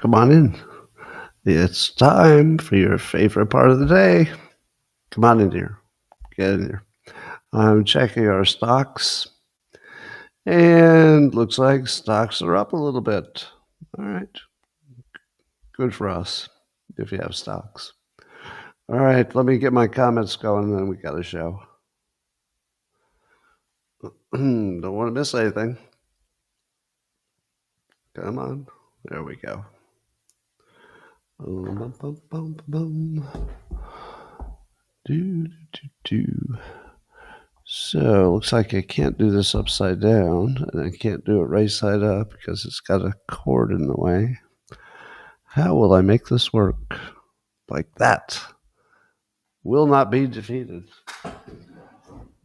Come on in. It's time for your favorite part of the day. Come on in here. Get in here. I'm checking our stocks, and looks like stocks are up a little bit. All right. Good for us if you have stocks. All right. Let me get my comments going, and then we got a show. Don't want to miss anything. Come on. There we go. Boom, boom, boom, boom. Do, do, do. So looks like I can't do this upside down, and I can't do it right side up because it's got a cord in the way. How will I make this work? Like that. Will not be defeated.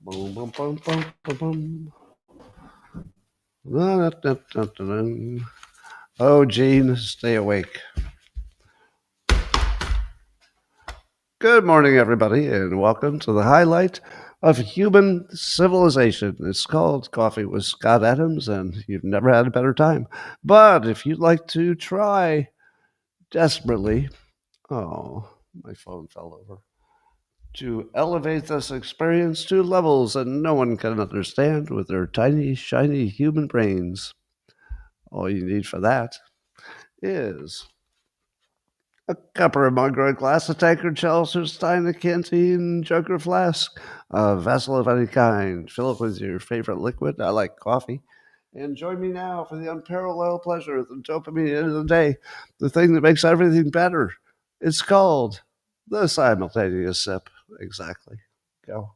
Boom, boom, boom, boom, boom, boom. Oh, Gene, stay awake. Good morning, everybody, and welcome to the highlight of human civilization. It's called Coffee with Scott Adams, and you've never had a better time. But if you'd like to try desperately, oh, my phone fell over, to elevate this experience to levels that no one can understand with their tiny, shiny human brains, all you need for that is a cupper, a mug, or a glass, a tankard, chalice, or stein, a canteen, jug, or flask, a vessel of any kind. Fill it with your favorite liquid. I like coffee. And join me now for the unparalleled pleasure of the dopamine end of the day, the thing that makes everything better. It's called the simultaneous sip. Exactly. Go.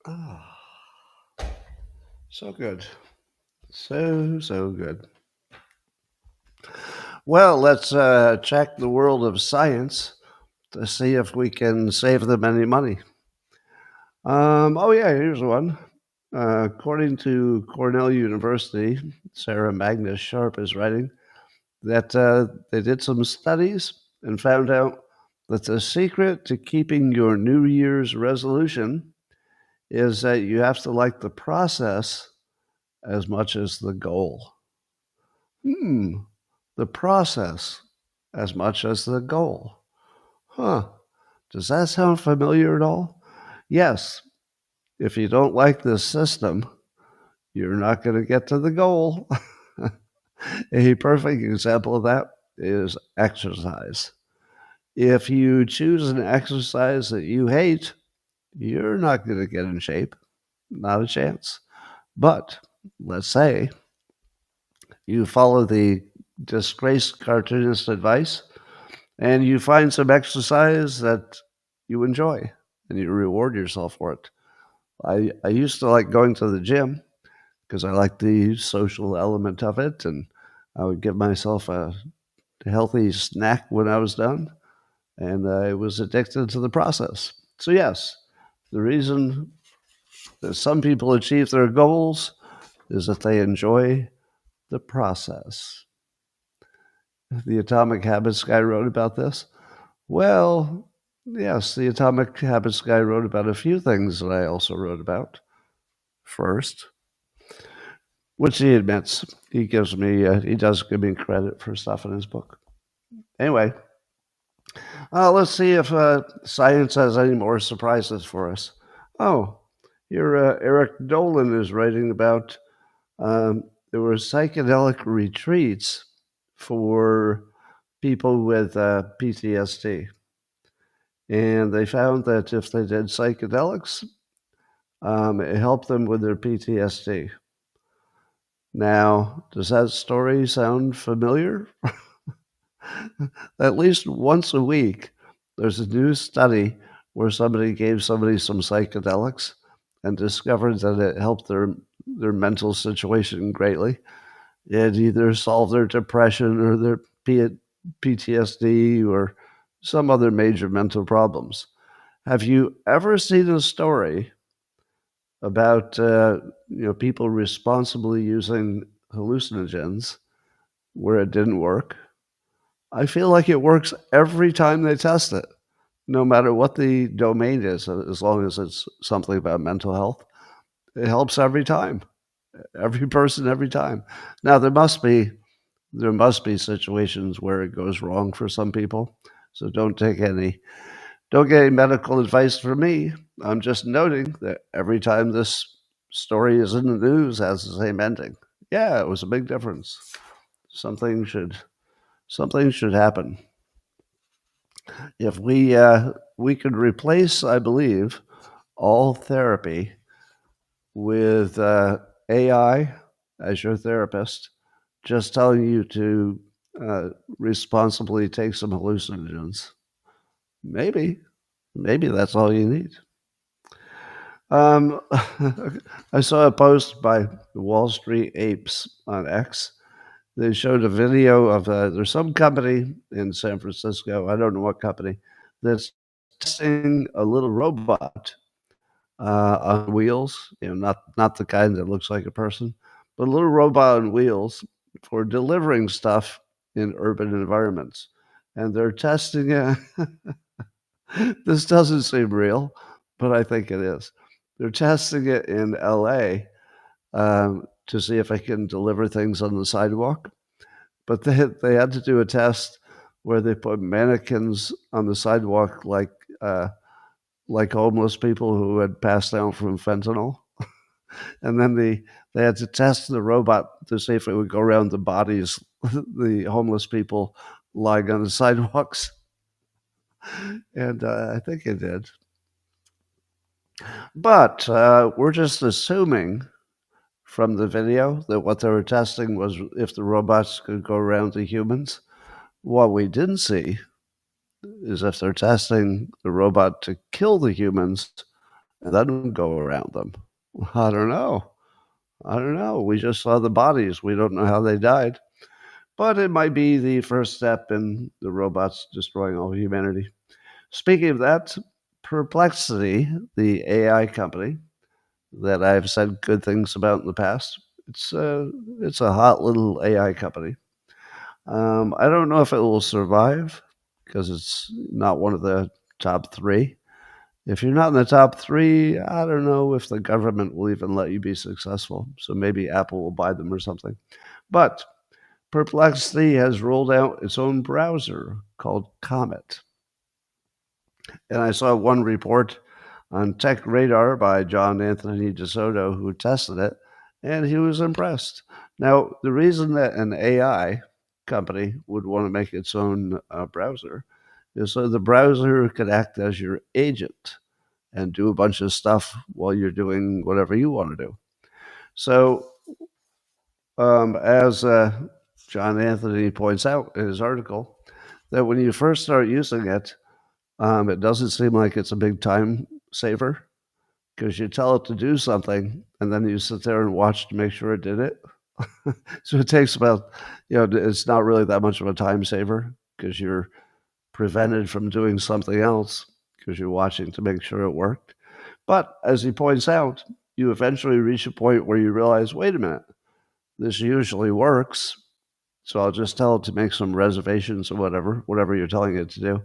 Ah, so good. So good. Well, let's check the world of science to see if we can save them any money. Here's one. According to Cornell University, Sarah Magnus Sharp is writing that they did some studies and found out that the secret to keeping your New Year's resolution is that you have to like the process as much as the goal. The process as much as the goal. Huh. Does that sound familiar at all? Yes. If you don't like this system, you're not going to get to the goal. A perfect example of that is exercise. If you choose an exercise that you hate, you're not going to get in shape. Not a chance. But let's say you follow the disgraced cartoonist advice and you find some exercise that you enjoy and you reward yourself for it. I used to like going to the gym because I like the social element of it, and I would give myself a healthy snack when I was done, and I was addicted to the process. So yes, the reason that some people achieve their goals is that they enjoy the process. The Atomic Habits guy wrote about this. Well, yes, the Atomic Habits guy wrote about a few things that I also wrote about. First, which he admits, he does give me credit for stuff in his book. Anyway, let's see if science has any more surprises for us. Oh, here Eric Dolan is writing about there were psychedelic retreats for people with PTSD. And they found that if they did psychedelics, it helped them with their PTSD. Now, does that story sound familiar? At least once a week, there's a new study where somebody gave somebody some psychedelics and discovered that it helped their mental situation greatly. It either solved their depression or their PTSD or some other major mental problems. Have you ever seen a story about people responsibly using hallucinogens where it didn't work? I feel like it works every time they test it, no matter what the domain is, as long as it's something about mental health. It helps every time. every person, every time. Now there must be situations where it goes wrong for some people. So don't get any medical advice from me. I'm just noting that every time this story is in the news has the same ending. Yeah, it was a big difference. Something should something should happen. If we could replace, I believe, all therapy with AI as your therapist, just telling you to uh, responsibly take some hallucinogens. Maybe, maybe that's all you need. Um, I saw a post by the Wall Street Apes on X. They showed a video of there's some company in San Francisco. I don't know what company that's testing a little robot on wheels. Not the kind that looks like a person, but a little robot on wheels for delivering stuff in urban environments. And they're testing it. This doesn't seem real, but I think it is. They're testing it in LA to see if I can deliver things on the sidewalk. But they had to do a test where they put mannequins on the sidewalk like homeless people who had passed out from fentanyl, and then they had to test the robot to see if it would go around the bodies, the homeless people lying on the sidewalks, and I think it did. But we're just assuming from the video that what they were testing was if the robots could go around the humans. What we didn't see is if they're testing the robot to kill the humans and then go around them. I don't know. I don't know. We just saw the bodies. We don't know how they died. But it might be the first step in the robots destroying all humanity. Speaking of that, Perplexity, the AI company that I've said good things about in the past, it's a hot little AI company. I don't know if it will survive because it's not one of the top three. If you're not in the top three, I don't know if the government will even let you be successful. So maybe Apple will buy them or something. But Perplexity has rolled out its own browser called Comet. And I saw one report on Tech Radar by John Anthony DeSoto who tested it, and he was impressed. Now, the reason that an AI company would want to make its own browser is so the browser could act as your agent and do a bunch of stuff while you're doing whatever you want to do. So, as John Anthony points out in his article, that when you first start using it, it doesn't seem like it's a big time saver because you tell it to do something and then you sit there and watch to make sure it did it. So it takes about, it's not really that much of a time saver because you're prevented from doing something else because you're watching to make sure it worked. But as he points out, you eventually reach a point where you realize, wait a minute, this usually works. So I'll just tell it to make some reservations or whatever you're telling it to do.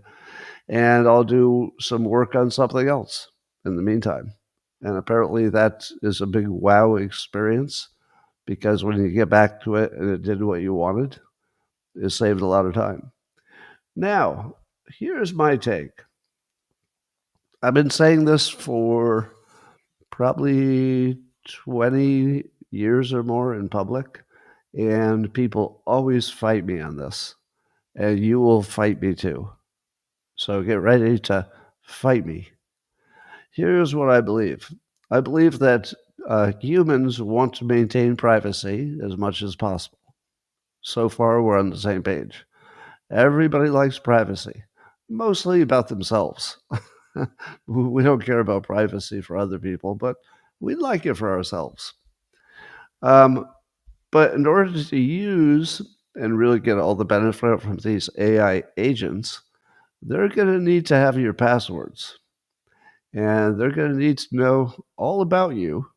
And I'll do some work on something else in the meantime. And apparently that is a big wow experience because when you get back to it and it did what you wanted, it saved a lot of time. Now, here's my take. I've been saying this for probably 20 years or more in public, and people always fight me on this. And you will fight me too. So get ready to fight me. Here's what I believe. I believe that humans want to maintain privacy as much as possible. So far, we're on the same page. Everybody likes privacy, mostly about themselves. We don't care about privacy for other people, but we like it for ourselves. Um, but in order to use and really get all the benefit from these AI agents, they're going to need to have your passwords. And they're going to need to know all about you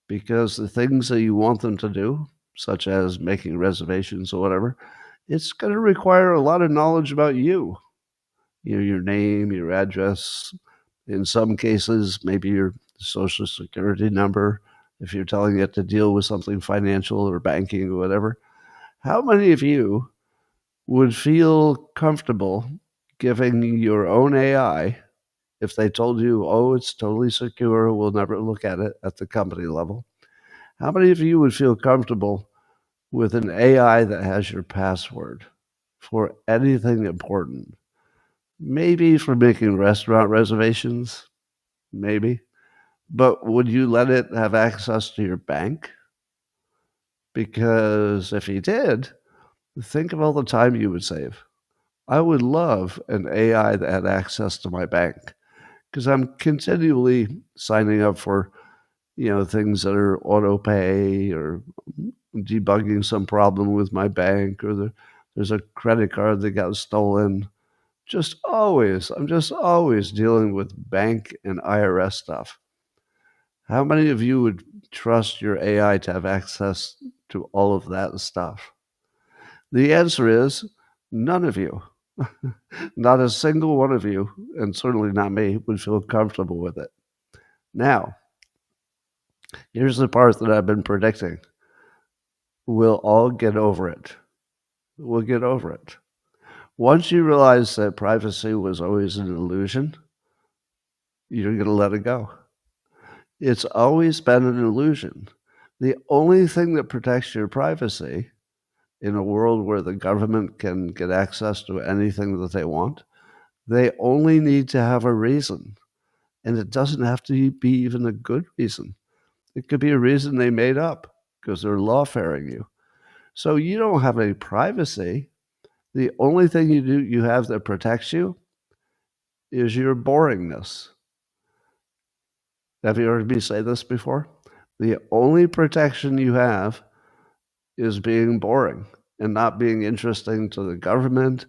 because the things that you want them to do, such as making reservations or whatever, it's going to require a lot of knowledge about you. Your name, your address, in some cases, maybe your social security number, if you're telling it to deal with something financial or banking or whatever, how many of you would feel comfortable giving your own AI if they told you, oh, it's totally secure, we'll never look at it at the company level? How many of you would feel comfortable with an AI that has your password for anything important? Maybe for making restaurant reservations, maybe. But would you let it have access to your bank? Because if you did, think of all the time you would save. I would love an AI that had access to my bank because I'm continually signing up for, things that are auto pay or debugging some problem with my bank, or there's a credit card that got stolen. I'm just always dealing with bank and IRS stuff. How many of you would trust your AI to have access to all of that stuff? The answer is none of you. Not a single one of you, and certainly not me, would feel comfortable with it. Now, here's the part that I've been predicting. We'll all get over it. We'll get over it. Once you realize that privacy was always an illusion, you're going to let it go. It's always been an illusion. The only thing that protects your privacy in a world where the government can get access to anything that they want, they only need to have a reason. And it doesn't have to be even a good reason. It could be a reason they made up because they're lawfaring you. So you don't have any privacy. The only thing you have that protects you is your boringness. Have you heard me say this before? The only protection you have is being boring and not being interesting to the government,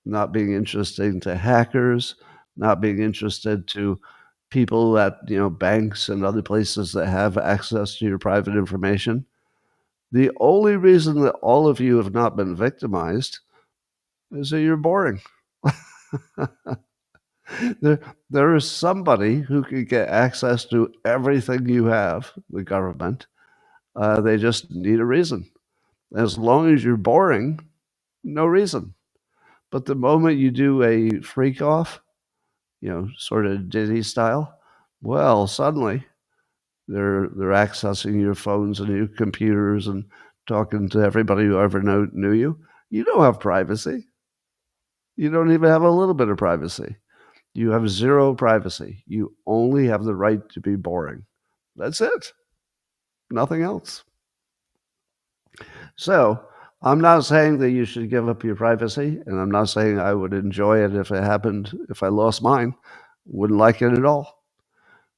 not being interesting to hackers, not being interested to people at banks and other places that have access to your private information. The only reason that all of you have not been victimized is that you're boring. There is somebody who can get access to everything you have, the government. They just need a reason. As long as you're boring, no reason. But the moment you do a freak off, sort of Diddy style, well, suddenly they're accessing your phones and your computers and talking to everybody who ever knew you. You don't have privacy. You don't even have a little bit of privacy. You have zero privacy. You only have the right to be boring. That's it. Nothing else. So I'm not saying that you should give up your privacy, and I'm not saying I would enjoy it if it happened, if I lost mine. Wouldn't like it at all.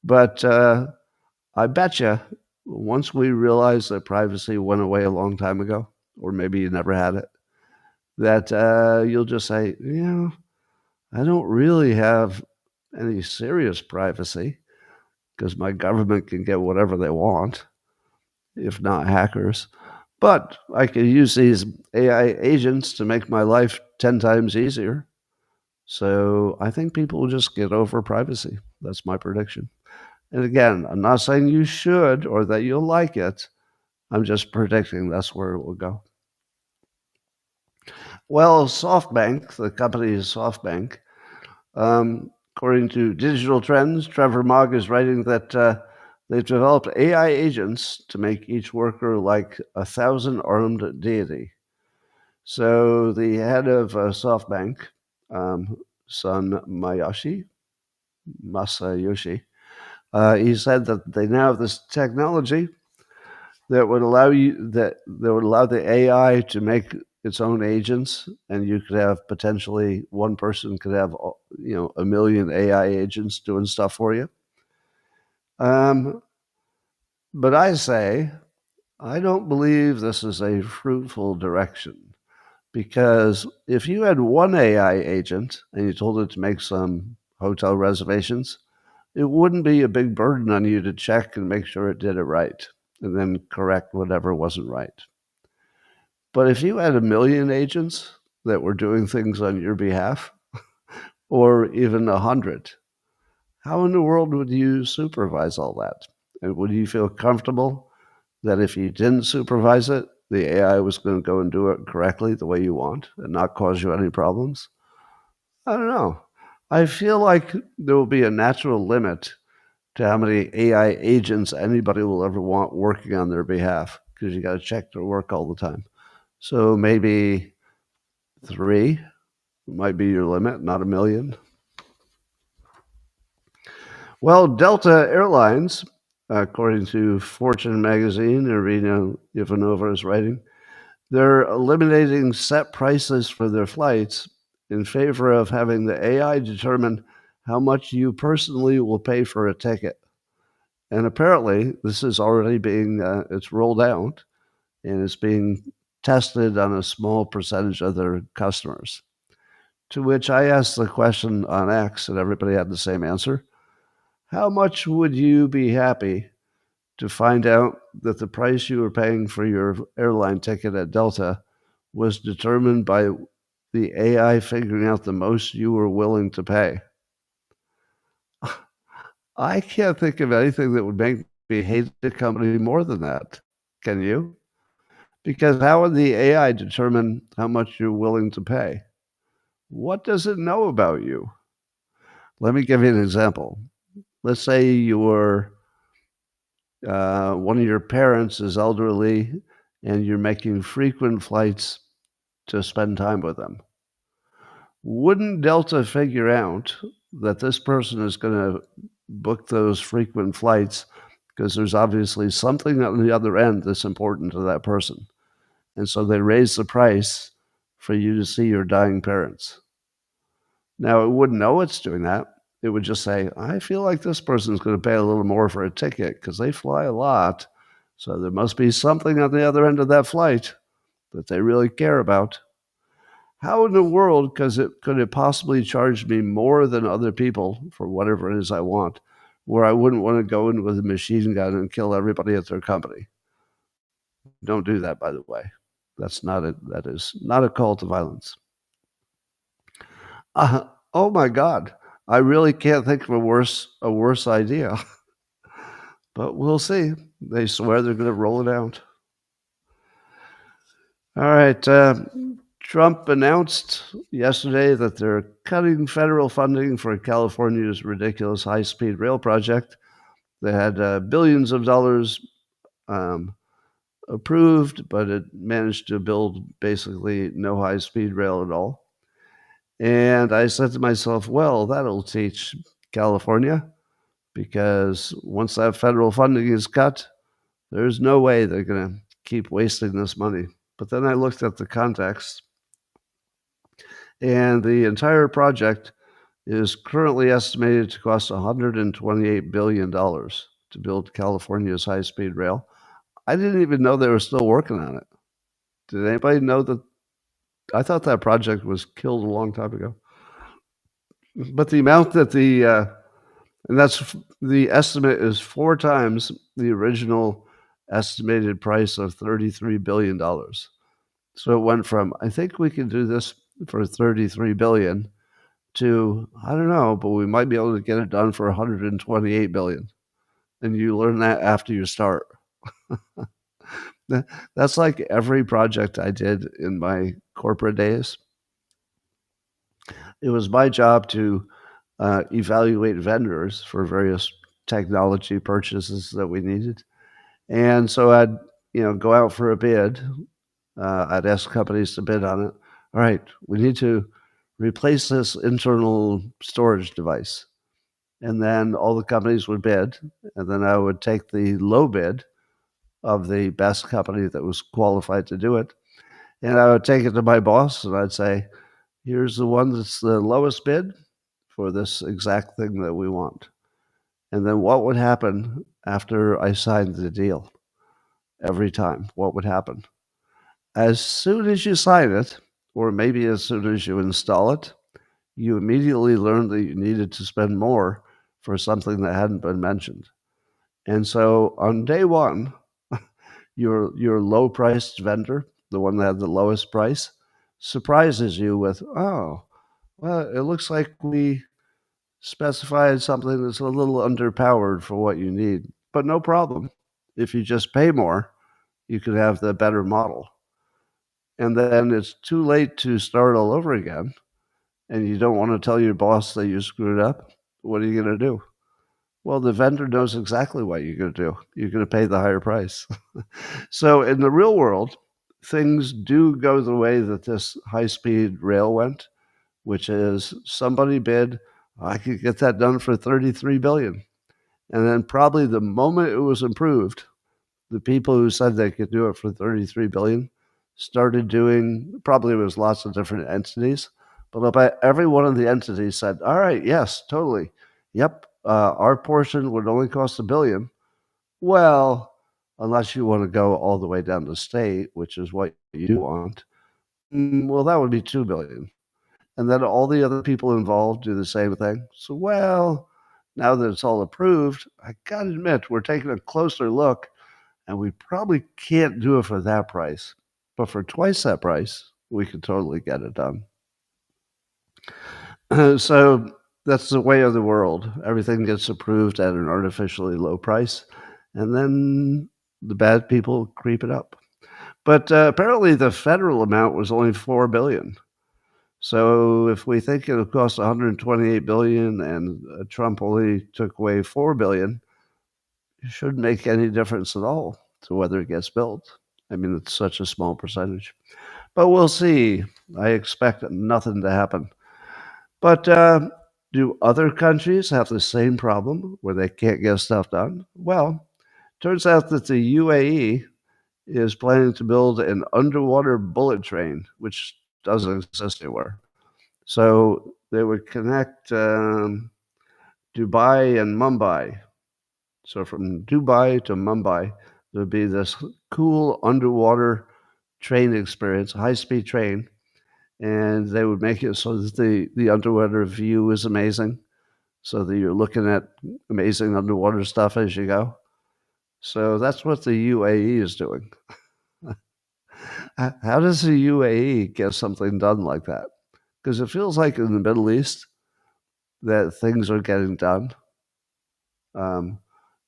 But I bet you once we realize that privacy went away a long time ago, or maybe you never had it, that you'll just say, I don't really have any serious privacy because my government can get whatever they want, if not hackers. But I can use these AI agents to make my life 10 times easier. So I think people will just get over privacy. That's my prediction. And again, I'm not saying you should or that you'll like it. I'm just predicting that's where it will go. Well, SoftBank, the company is SoftBank. According to Digital Trends, Trevor Mogg is writing that they've developed AI agents to make each worker like 1,000 armed deity. So the head of SoftBank, Sun Masayoshi, he said that they now have this technology that would allow the AI to make its own agents, and you could have potentially one person could have 1,000,000 AI agents doing stuff for you. But I say I don't believe this is a fruitful direction, because if you had one AI agent and you told it to make some hotel reservations, it wouldn't be a big burden on you to check and make sure it did it right and then correct whatever wasn't right. But if you had 1,000,000 agents that were doing things on your behalf, or even 100, how in the world would you supervise all that? And would you feel comfortable that if you didn't supervise it, the AI was going to go and do it correctly the way you want and not cause you any problems? I don't know. I feel like there will be a natural limit to how many AI agents anybody will ever want working on their behalf because you got to check their work all the time. So maybe 3 might be your limit, not a million. Well, Delta Airlines, according to Fortune magazine, Irina Ivanova is writing, they're eliminating set prices for their flights in favor of having the AI determine how much you personally will pay for a ticket. And apparently, this is already being it's rolled out and it's being tested on a small percentage of their customers. To which I asked the question on X, and everybody had the same answer. How much would you be happy to find out that the price you were paying for your airline ticket at Delta was determined by the AI figuring out the most you were willing to pay? I can't think of anything that would make me hate the company more than that. Can you? Because how would the AI determine how much you're willing to pay? What does it know about you? Let me give you an example. Let's say one of your parents is elderly and you're making frequent flights to spend time with them. Wouldn't Delta figure out that this person is going to book those frequent flights because there's obviously something on the other end that's important to that person? And so they raise the price for you to see your dying parents. Now, it wouldn't know it's doing that. It would just say, I feel like this person's going to pay a little more for a ticket because they fly a lot. So there must be something on the other end of that flight that they really care about. How in the world could it possibly charge me more than other people for whatever it is I want, where I wouldn't want to go in with a machine gun and kill everybody at their company? Don't do that, by the way. That is not a call to violence. Oh my God. I really can't think of a worse idea. But we'll see. They swear they're going to roll it out. All right. Trump announced yesterday that they're cutting federal funding for California's ridiculous high-speed rail project. They had billions of dollars approved, but it managed to build basically no high-speed rail at all. And I said to myself, well, that'll teach California, because once that federal funding is cut, there's no way they're going to keep wasting this money. But then I looked at the context, and the entire project is currently estimated to cost $128 billion to build California's high-speed rail. I didn't even know they were still working on it. Did anybody know that? I thought that project was killed a long time ago. But the amount that and that's the estimate is 4 times the original estimated price of $33 billion. So it went from, I think we can do this for $33 billion to, I don't know, but we might be able to get it done for $128 billion. And you learn that after you start. That's like every project I did in my corporate days. It was my job to evaluate vendors for various technology purchases that we needed. And so I'd, go out for a bid. I'd ask companies to bid on it. All right, we need to replace this internal storage device. And then all the companies would bid. And then I would take the low bid of the best company that was qualified to do it. And I would take it to my boss and I'd say, here's the one that's the lowest bid for this exact thing that we want. And then what would happen after I signed the deal? Every time, what would happen? As soon as you sign it, or maybe as soon as you install it, you immediately learned that you needed to spend more for something that hadn't been mentioned. And so on day one, your low-priced vendor, the one that had the lowest price, surprises you with, oh, well, it looks like we specified something that's a little underpowered for what you need. but no problem. If you just pay more, you could have the better model. And then it's too late to start all over again. And you don't want to tell your boss that you screwed up. What are you going to do? Well, the vendor knows exactly what you're going to do. You're going to pay the higher price. So in the real world, things do go the way that this high-speed rail went, which is somebody bid, I could get that done for $33 billion. And then probably the moment it was approved, the people who said they could do it for $33 billion started doing, probably it was lots of different entities, but about every one of the entities said, all right, yes, totally. Yep, our portion would only cost $1 billion. Well, unless you want to go all the way down to state, which is what you want, well, that would be $2 billion. And then all the other people involved do the same thing. So, well, now that it's all approved, I got to admit, we're taking a closer look, and we probably can't do it for that price. But for twice that price, we could totally get it done. So that's the way of the world. Everything gets approved at an artificially low price, and then the bad people creep it up. But apparently, the federal amount was only $4 billion. So if we think it'll cost 128 billion and Trump only took away 4 billion, it shouldn't make any difference at all to whether it gets built. I mean, it's such a small percentage. But we'll see. I expect nothing to happen. But do other countries have the same problem where they can't get stuff done? Well, turns out that the UAE is planning to build an underwater bullet train, which doesn't exist anywhere. So they would connect Dubai and Mumbai. So from Dubai to Mumbai, there would be this cool underwater train experience, high-speed train, and they would make it so that the underwater view is amazing, so that you're looking at amazing underwater stuff as you go. So that's what the UAE is doing. How does the UAE get something done like that? Because it feels like in the Middle East that things are getting done.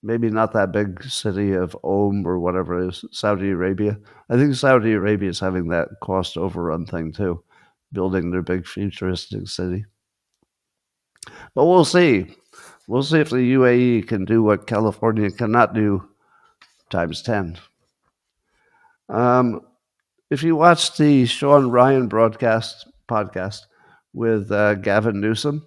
Maybe not that big city of or whatever it is, Saudi Arabia. I think Saudi Arabia is having that cost overrun thing too, building their big futuristic city. But we'll see. We'll see if the UAE can do what California cannot do times 10. If you watched the Sean Ryan podcast with Gavin Newsom,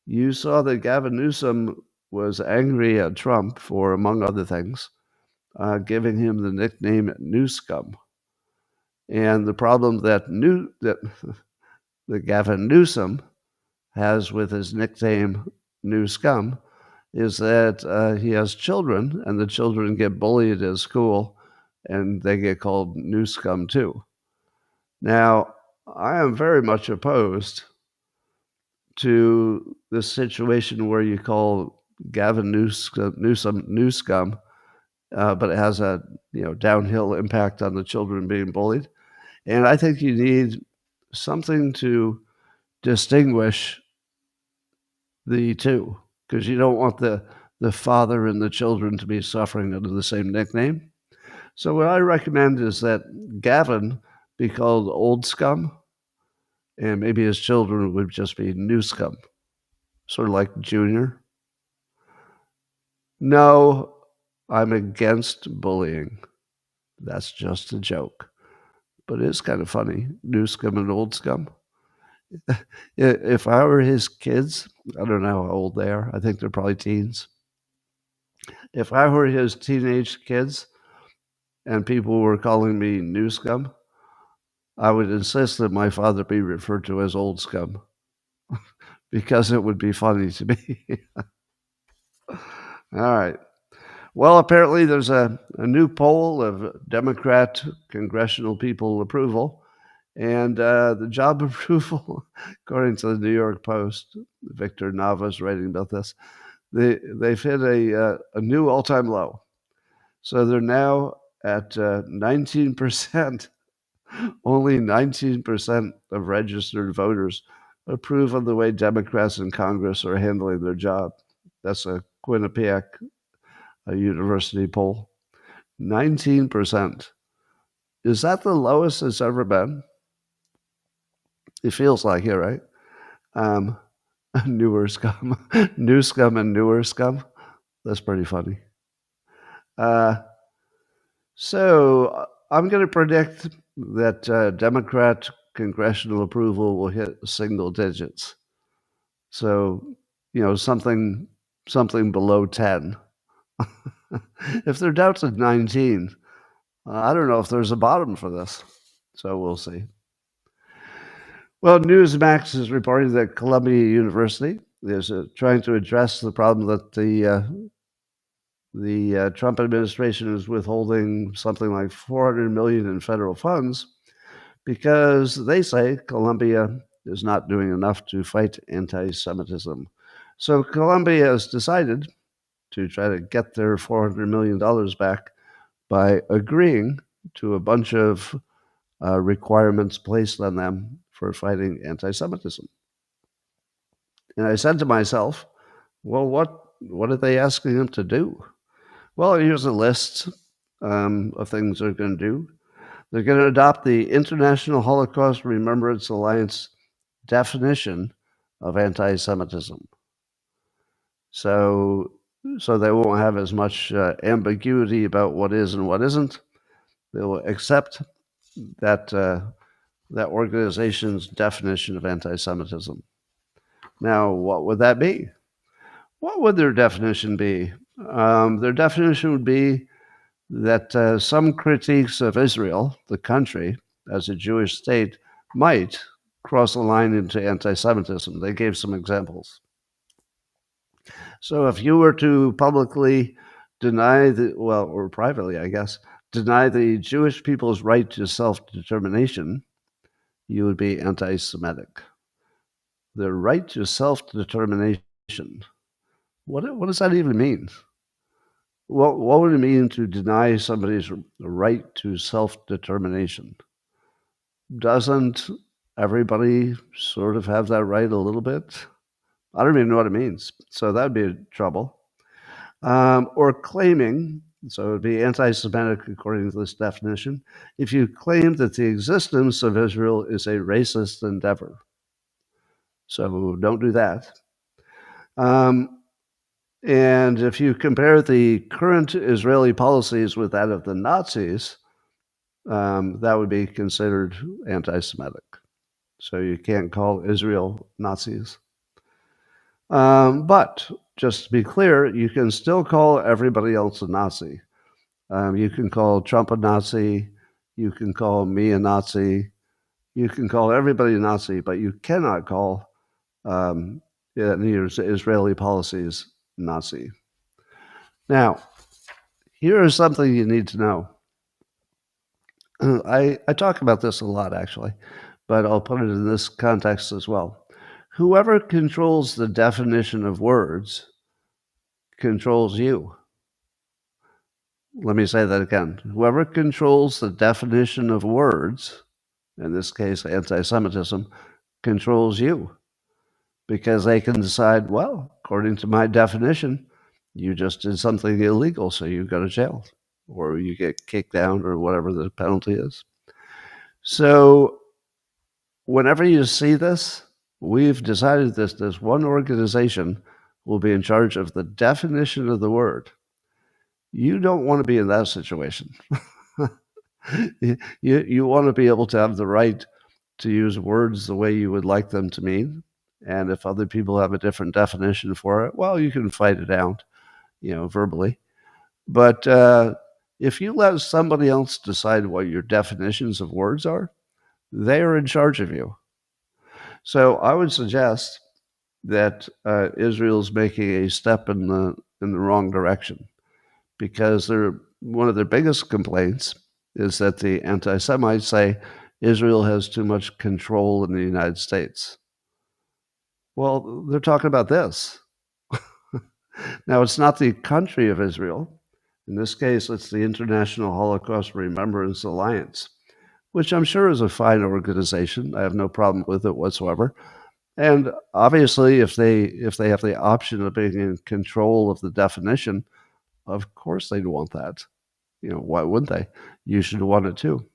you saw that Gavin Newsom was angry at Trump for, among other things, giving him the nickname New Scum. And the problem that Gavin Newsom has with his nickname New Scum is that he has children, and the children get bullied at school, and they get called New Scum too. Now, I am very much opposed to this situation where you call Gavin Newsom New Scum, but it has a downhill impact on the children being bullied. And I think you need something to distinguish the two, because you don't want the father and the children to be suffering under the same nickname. So what I recommend is that Gavin be called Old Scum, and maybe his children would just be New Scum, sort of like Junior. No, I'm against bullying. That's just a joke. But it's kind of funny, New Scum and Old Scum. If I were his kids, I don't know how old they are. I think they're probably teens. If I were his teenage kids and people were calling me New Scum, I would insist that my father be referred to as Old Scum because it would be funny to me. All right. Well, apparently there's a new poll of Democrat congressional people approval. And the job approval, according to the New York Post, Victor Nava's writing about this, they've hit a new all-time low. So they're now at 19%. Only 19% of registered voters approve of the way Democrats in Congress are handling their job. That's a Quinnipiac a university poll. 19%. Is that the lowest it's ever been? It feels like it, right? Newer scum, new scum and newer scum. That's pretty funny. So I'm going to predict that Democrat congressional approval will hit single digits. So, something below 10. If they're down to 19, I don't know if there's a bottom for this. So we'll see. Well, Newsmax is reporting that Columbia University is trying to address the problem that the Trump administration is withholding something like $400 million in federal funds because they say Columbia is not doing enough to fight anti-Semitism. So Columbia has decided to try to get their $400 million back by agreeing to a bunch of requirements placed on them for fighting anti-Semitism. And I said to myself, well, what are they asking them to do? Well, here's a list of things they're going to do. They're going to adopt the International Holocaust Remembrance Alliance definition of anti-Semitism. So they won't have as much ambiguity about what is and what isn't. They will accept that organization's definition of anti-Semitism. Now, what would that be? What would their definition be? Their definition would be that some critiques of Israel, the country, as a Jewish state, might cross a line into anti-Semitism. They gave some examples. So if you were to publicly deny or privately, I guess, deny the Jewish people's right to self-determination, you would be anti-Semitic. The right to self-determination. What does that even mean? What would it mean to deny somebody's right to self-determination? Doesn't everybody sort of have that right a little bit? I don't even know what it means. So that would be trouble. Or claiming, so it would be anti-Semitic according to this definition, if you claim that the existence of Israel is a racist endeavor. So don't do that. And if you compare the current Israeli policies with that of the Nazis, that would be considered anti-Semitic. So you can't call Israel Nazis. But just to be clear, you can still call everybody else a Nazi. You can call Trump a Nazi. You can call me a Nazi. You can call everybody a Nazi, but you cannot call Israeli policies Nazi. Now, here is something you need to know. I talk about this a lot, actually, but I'll put it in this context as well. Whoever controls the definition of words controls you. Let me say that again. Whoever controls the definition of words, in this case, anti-Semitism, controls you. Because they can decide, well, according to my definition, you just did something illegal, so you go to jail, or you get kicked out, or whatever the penalty is. So whenever you see this, we've decided this one organization will be in charge of the definition of the word. You don't want to be in that situation. You want to be able to have the right to use words the way you would like them to mean. And if other people have a different definition for it, well, you can fight it out, verbally. But if you let somebody else decide what your definitions of words are, they are in charge of you. So I would suggest that Israel's making a step in the wrong direction, because one of their biggest complaints is that the anti-Semites say Israel has too much control in the United States. Well, they're talking about this. Now, it's not the country of Israel. In this case, it's the International Holocaust Remembrance Alliance, which I'm sure is a fine organization. I have no problem with it whatsoever. And obviously, if they have the option of being in control of the definition, Of course they'd want that. Why wouldn't they? You should want it too.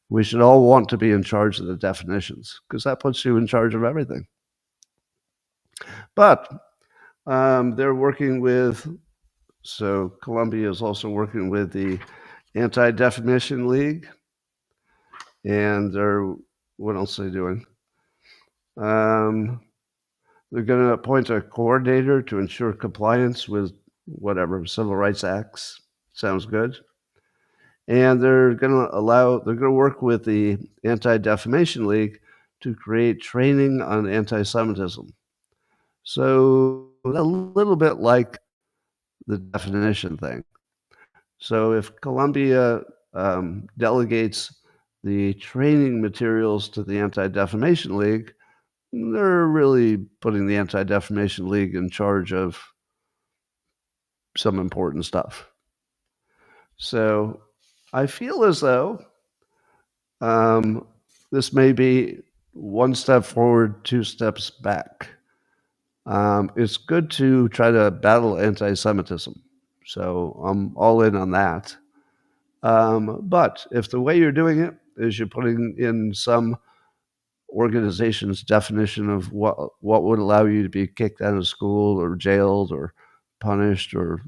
We should all want to be in charge of the definitions because that puts you in charge of everything. But they're working with, so Columbia is also working with the Anti-Defamation League. And what else are they doing? They're going to appoint a coordinator to ensure compliance with whatever civil rights acts. Sounds good. And they're going to work with the Anti-Defamation League to create training on anti-Semitism. So a little bit like the definition thing. So if Columbia delegates the training materials to the Anti-Defamation League, they're really putting the Anti-Defamation League in charge of some important stuff. So I feel as though this may be one step forward, two steps back. It's good to try to battle anti-Semitism. So I'm all in on that. But if the way you're doing it is you're putting in some organization's definition of what would allow you to be kicked out of school or jailed or punished or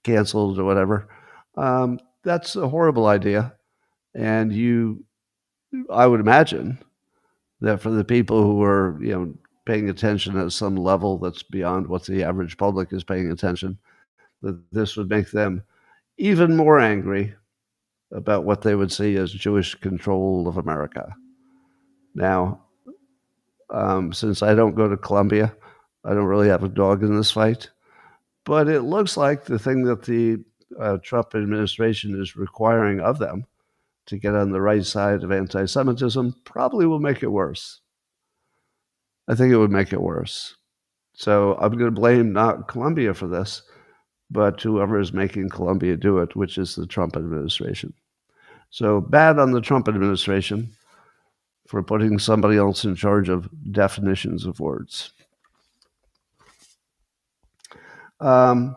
canceled or whatever, that's a horrible idea. And I would imagine that for the people who are, paying attention at some level that's beyond what the average public is paying attention, that this would make them even more angry about what they would see as Jewish control of America. Now, since I don't go to Columbia, I don't really have a dog in this fight. But it looks like the thing that the Trump administration is requiring of them to get on the right side of anti-Semitism probably will make it worse. I think it would make it worse. So I'm going to blame not Columbia for this, but whoever is making Columbia do it, which is the Trump administration. So bad on the Trump administration for putting somebody else in charge of definitions of words. According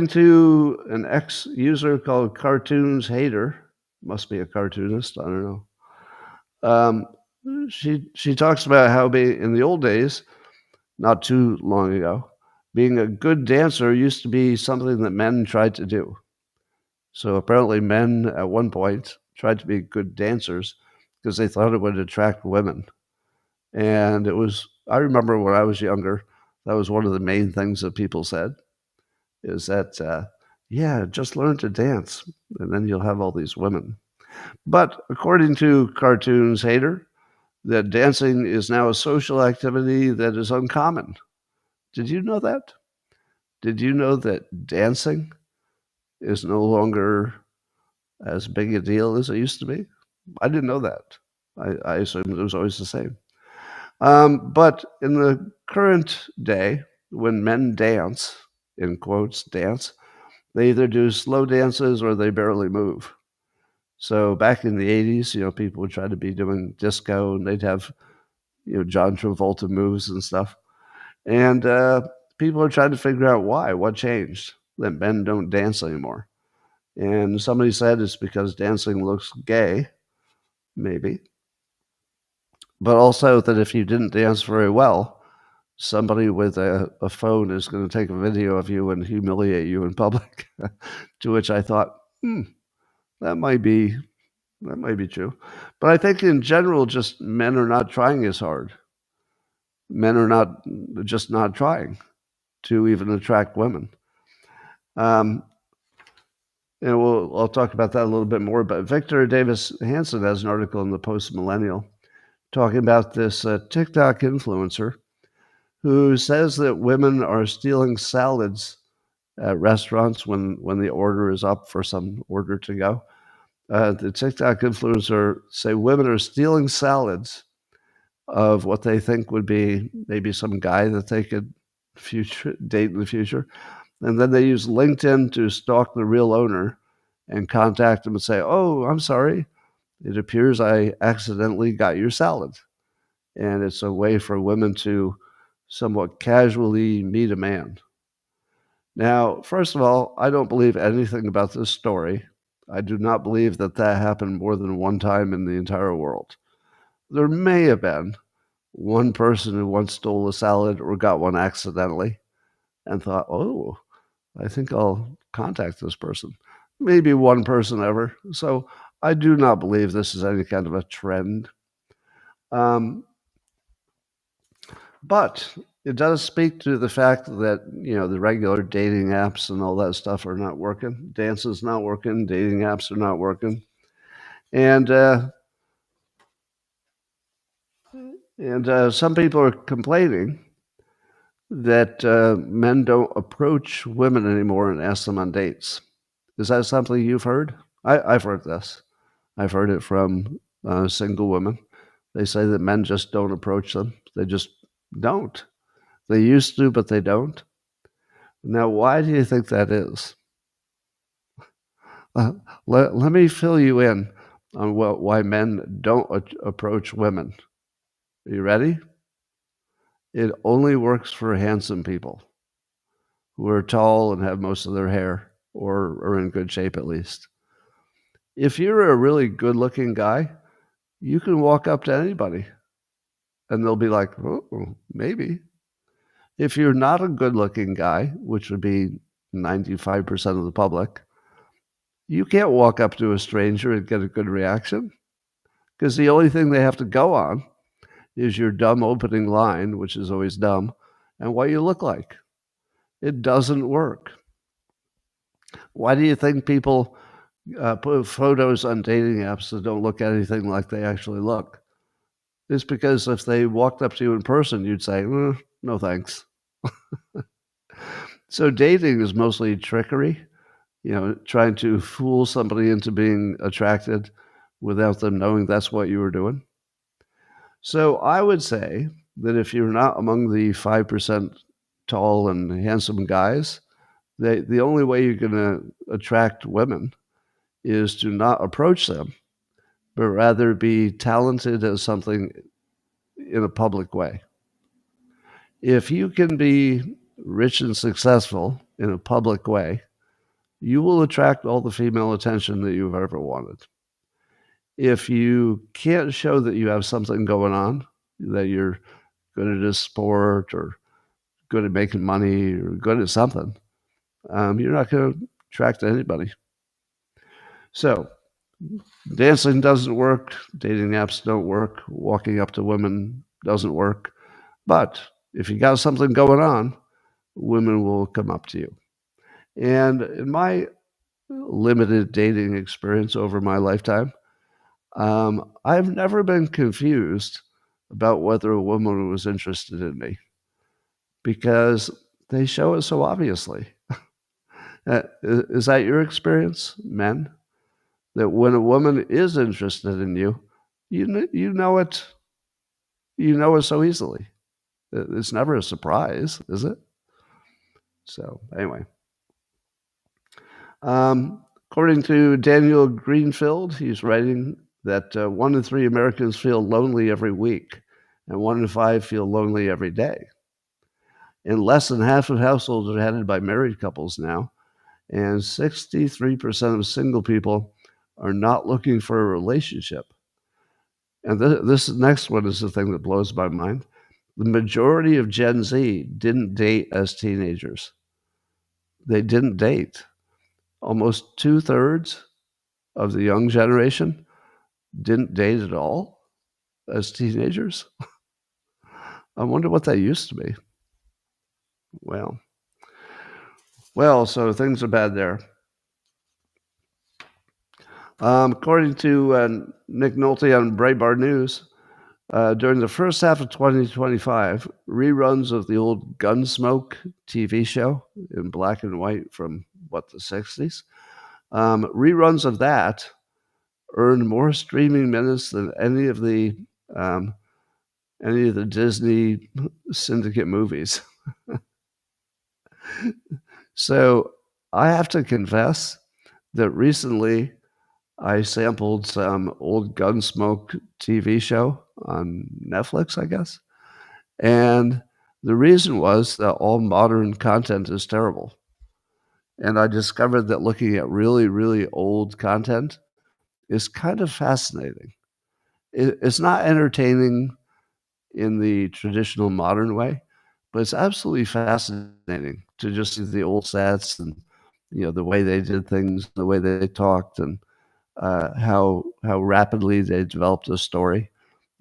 to an ex-user called Cartoons Hater, must be a cartoonist, I don't know. She talks about how in the old days, not too long ago, being a good dancer used to be something that men tried to do. So apparently men at one point tried to be good dancers because they thought it would attract women. And I remember when I was younger, that was one of the main things that people said, is that, just learn to dance, and then you'll have all these women. But according to Cartoons Hater, that dancing is now a social activity that is uncommon. Did you know that? Did you know that dancing is no longer as big a deal as it used to be? I didn't know that. I assumed it was always the same. But in the current day, when men dance, in quotes, dance, they either do slow dances or they barely move. So back in the 80s, people would try to be doing disco and they'd have, John Travolta moves and stuff. And people are trying to figure out why, what changed, that men don't dance anymore. And somebody said it's because dancing looks gay, maybe. But also that if you didn't dance very well, somebody with a phone is going to take a video of you and humiliate you in public. To which I thought, that might be true. But I think in general, just men are not trying as hard. Men are not trying to even attract women. And I'll talk about that a little bit more. But Victor Davis Hanson has an article in the Post Millennial talking about this TikTok influencer who says that women are stealing salads at restaurants when the order is up for some order to go. The TikTok influencer say women are stealing salads of what they think would be maybe some guy that they could date in the future. And then they use LinkedIn to stalk the real owner and contact him and say, "Oh, I'm sorry. It appears I accidentally got your salad." And it's a way for women to somewhat casually meet a man. Now, first of all, I don't believe anything about this story. I do not believe that that happened more than one time in the entire world. There may have been one person who once stole a salad or got one accidentally and thought, oh, I think I'll contact this person. Maybe one person ever. So I do not believe this is any kind of a trend. Um, but it does speak to the fact that, the regular dating apps and all that stuff are not working. Dance is not working. Dating apps are not working. And some people are complaining that men don't approach women anymore and ask them on dates. Is that something you've heard? I've heard this. I've heard it from single women. They say that men just don't approach them. They just don't. They used to, but they don't. Now, why do you think that is? Let me fill you in on why men don't approach women. Are you ready? It only works for handsome people who are tall and have most of their hair or are in good shape at least. If you're a really good looking guy, you can walk up to anybody and they'll be like, oh, maybe. If you're not a good looking guy, which would be 95% of the public, you can't walk up to a stranger and get a good reaction because the only thing they have to go on is your dumb opening line, which is always dumb, and what you look like. It doesn't work. Why do you think people put photos on dating apps that don't look anything like they actually look? It's because if they walked up to you in person, you'd say, no thanks. So dating is mostly trickery, trying to fool somebody into being attracted without them knowing that's what you were doing. So I would say that if you're not among the 5% tall and handsome guys, the only way you're going to attract women is to not approach them, but rather be talented at something in a public way. If you can be rich and successful in a public way, you will attract all the female attention that you've ever wanted. If you can't show that you have something going on, that you're good at a sport or good at making money or good at something, you're not going to attract anybody. So dancing doesn't work, dating apps don't work, walking up to women doesn't work. But if you got something going on, women will come up to you. And in my limited dating experience over my lifetime, I've never been confused about whether a woman was interested in me because they show it so obviously. Is that your experience, men? That when a woman is interested in you, you know it. You know it so easily. It's never a surprise, is it? So anyway, according to Daniel Greenfield, he's writing that 1 in 3 Americans feel lonely every week, and 1 in 5 feel lonely every day. And less than half of households are headed by married couples now, and 63% of single people are not looking for a relationship. And this next one is the thing that blows my mind. The majority of Gen Z didn't date as teenagers. They didn't date. Almost 2/3 of the young generation didn't date at all as teenagers. I wonder what that used to be. Well, so things are bad there. According to Nick Nolte on Breitbart News, during the first half of 2025, reruns of the old Gunsmoke TV show in black and white from, the 60s? Reruns of that earned more streaming minutes than any of the Disney syndicate movies. So I have to confess that recently I sampled some old Gunsmoke TV show on Netflix, I guess. And the reason was that all modern content is terrible. And I discovered that looking at really, really old content is kind of fascinating. It's not entertaining in the traditional modern way, but it's absolutely fascinating to just see the old sets and the way they did things, the way they talked, and how rapidly they developed a story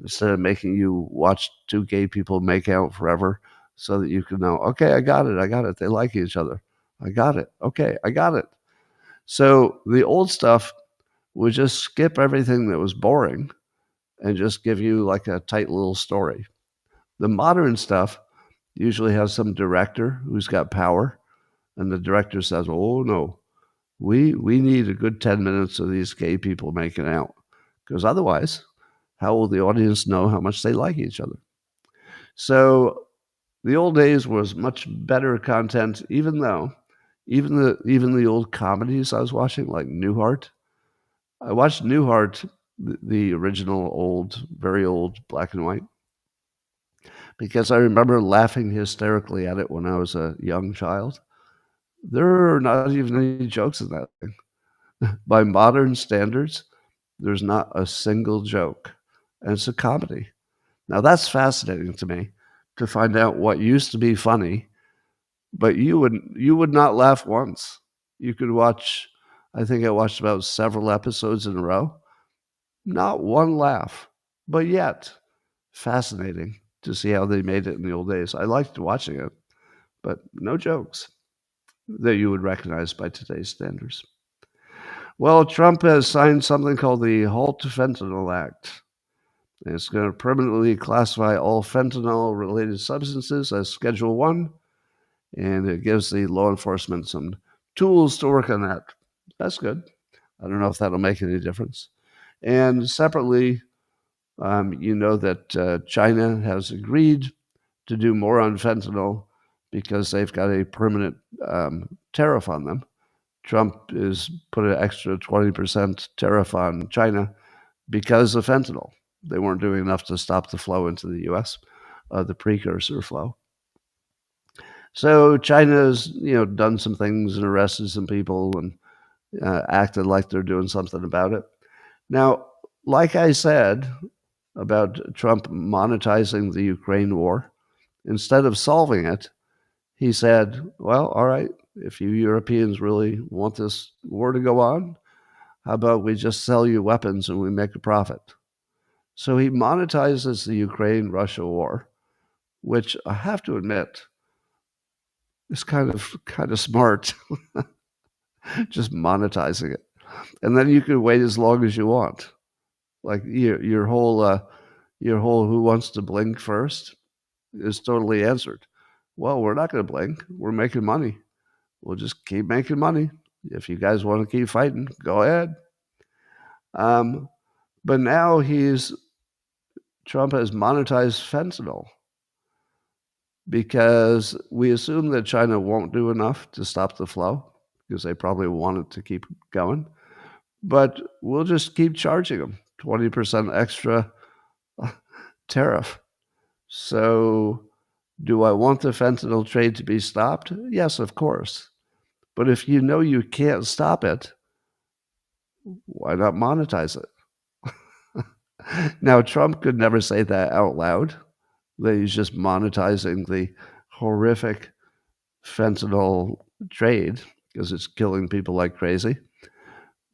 instead of making you watch two gay people make out forever, so that you can know, okay, I got it, I got it. They like each other. I got it. Okay, I got it. So the old stuff would just skip everything that was boring and just give you like a tight little story. The modern stuff usually has some director who's got power, and the director says, "Oh no, we need a good 10 minutes of these gay people making out, because otherwise, how will the audience know how much they like each other?" So the old days was much better content, even though even the old comedies I was watching, like Newhart. I watched Newhart, the original old, very old black and white, because I remember laughing hysterically at it when I was a young child. There are not even any jokes in that thing. By modern standards, there's not a single joke, and it's a comedy. Now that's fascinating to me, to find out what used to be funny, but you would not laugh once. You could watch. I think I watched about several episodes in a row. Not one laugh, but yet fascinating to see how they made it in the old days. I liked watching it, but no jokes that you would recognize by today's standards. Well, Trump has signed something called the Halt to Fentanyl Act. And it's going to permanently classify all fentanyl related substances as Schedule 1, and it gives the law enforcement some tools to work on that. That's good. I don't know if that'll make any difference. And separately, you know that China has agreed to do more on fentanyl because they've got a permanent tariff on them. Trump has put an extra 20% tariff on China because of fentanyl. They weren't doing enough to stop the flow into the U.S., the precursor flow. So China's, done some things and arrested some people and acted like they're doing something about it. Now, like I said about Trump monetizing the Ukraine war, instead of solving it, he said, well, all right, if you Europeans really want this war to go on, how about we just sell you weapons and we make a profit? So he monetizes the Ukraine-Russia war, which I have to admit is kind of smart, just monetizing it. And then you can wait as long as you want. Like your whole who wants to blink first is totally answered. Well, we're not going to blink. We're making money. We'll just keep making money. If you guys want to keep fighting, go ahead. But now Trump has monetized fentanyl because we assume that China won't do enough to stop the flow because they probably want it to keep going. But we'll just keep charging them 20% extra tariff. So, do I want the fentanyl trade to be stopped? Yes, of course. But if you know you can't stop it, why not monetize it? Now, Trump could never say that out loud, that he's just monetizing the horrific fentanyl trade because it's killing people like crazy.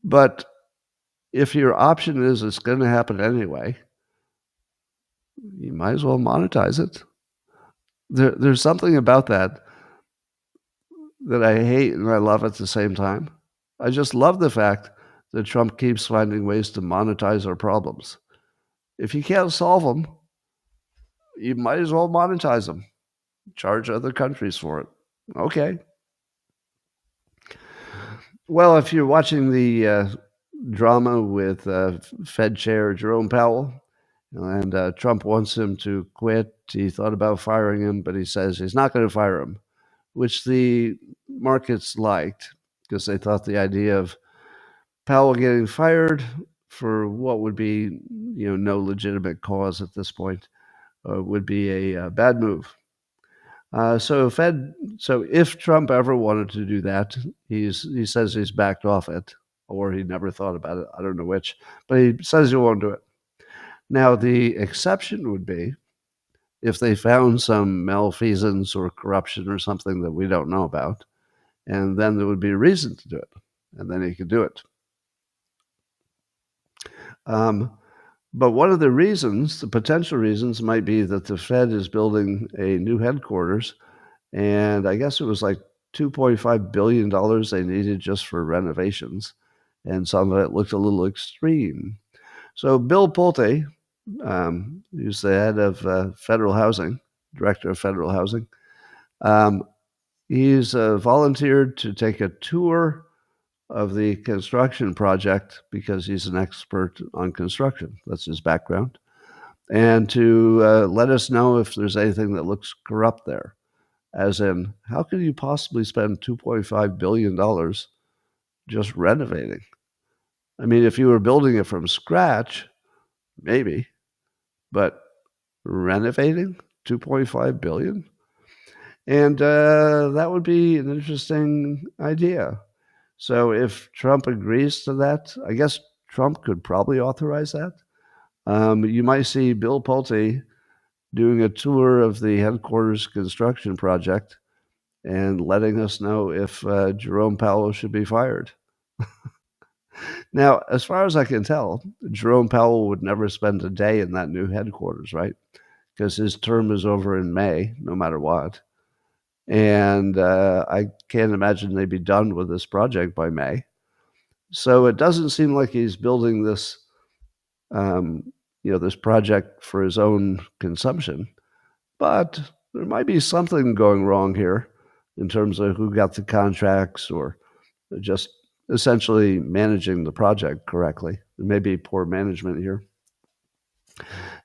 But if your option is it's going to happen anyway, you might as well monetize it. There's something about that I hate and I love at the same time. I just love the fact that Trump keeps finding ways to monetize our problems. If you can't solve them, you might as well monetize them. Charge other countries for it. Okay. Well, if you're watching the drama with Fed Chair Jerome Powell, and Trump wants him to quit, he thought about firing him, but he says he's not going to fire him, which the markets liked because they thought the idea of Powell getting fired for what would be, no legitimate cause at this point would be a bad move. So if Trump ever wanted to do that, he says he's backed off it, or he never thought about it. I don't know which, but he says he won't do it. Now, the exception would be if they found some malfeasance or corruption or something that we don't know about, and then there would be a reason to do it, and then he could do it. But one of the reasons, the potential reasons, might be that the Fed is building a new headquarters, and I guess it was like $2.5 billion they needed just for renovations, and some of it looked a little extreme. So Bill Pulte, who's the head of federal housing, director of federal housing, he's volunteered to take a tour of the construction project because he's an expert on construction. That's his background. And to let us know if there's anything that looks corrupt there. As in, how could you possibly spend $2.5 billion just renovating? I mean, if you were building it from scratch, maybe, but renovating $2.5 billion? And that would be an interesting idea. So if Trump agrees to that, I guess Trump could probably authorize that. You might see Bill Pulte doing a tour of the headquarters construction project and letting us know if Jerome Powell should be fired. Now, as far as I can tell, Jerome Powell would never spend a day in that new headquarters, right? Because his term is over in May, no matter what. And I can't imagine they'd be done with this project by May. So it doesn't seem like he's building this, this project for his own consumption. But there might be something going wrong here in terms of who got the contracts or just essentially managing the project correctly. There may be poor management here.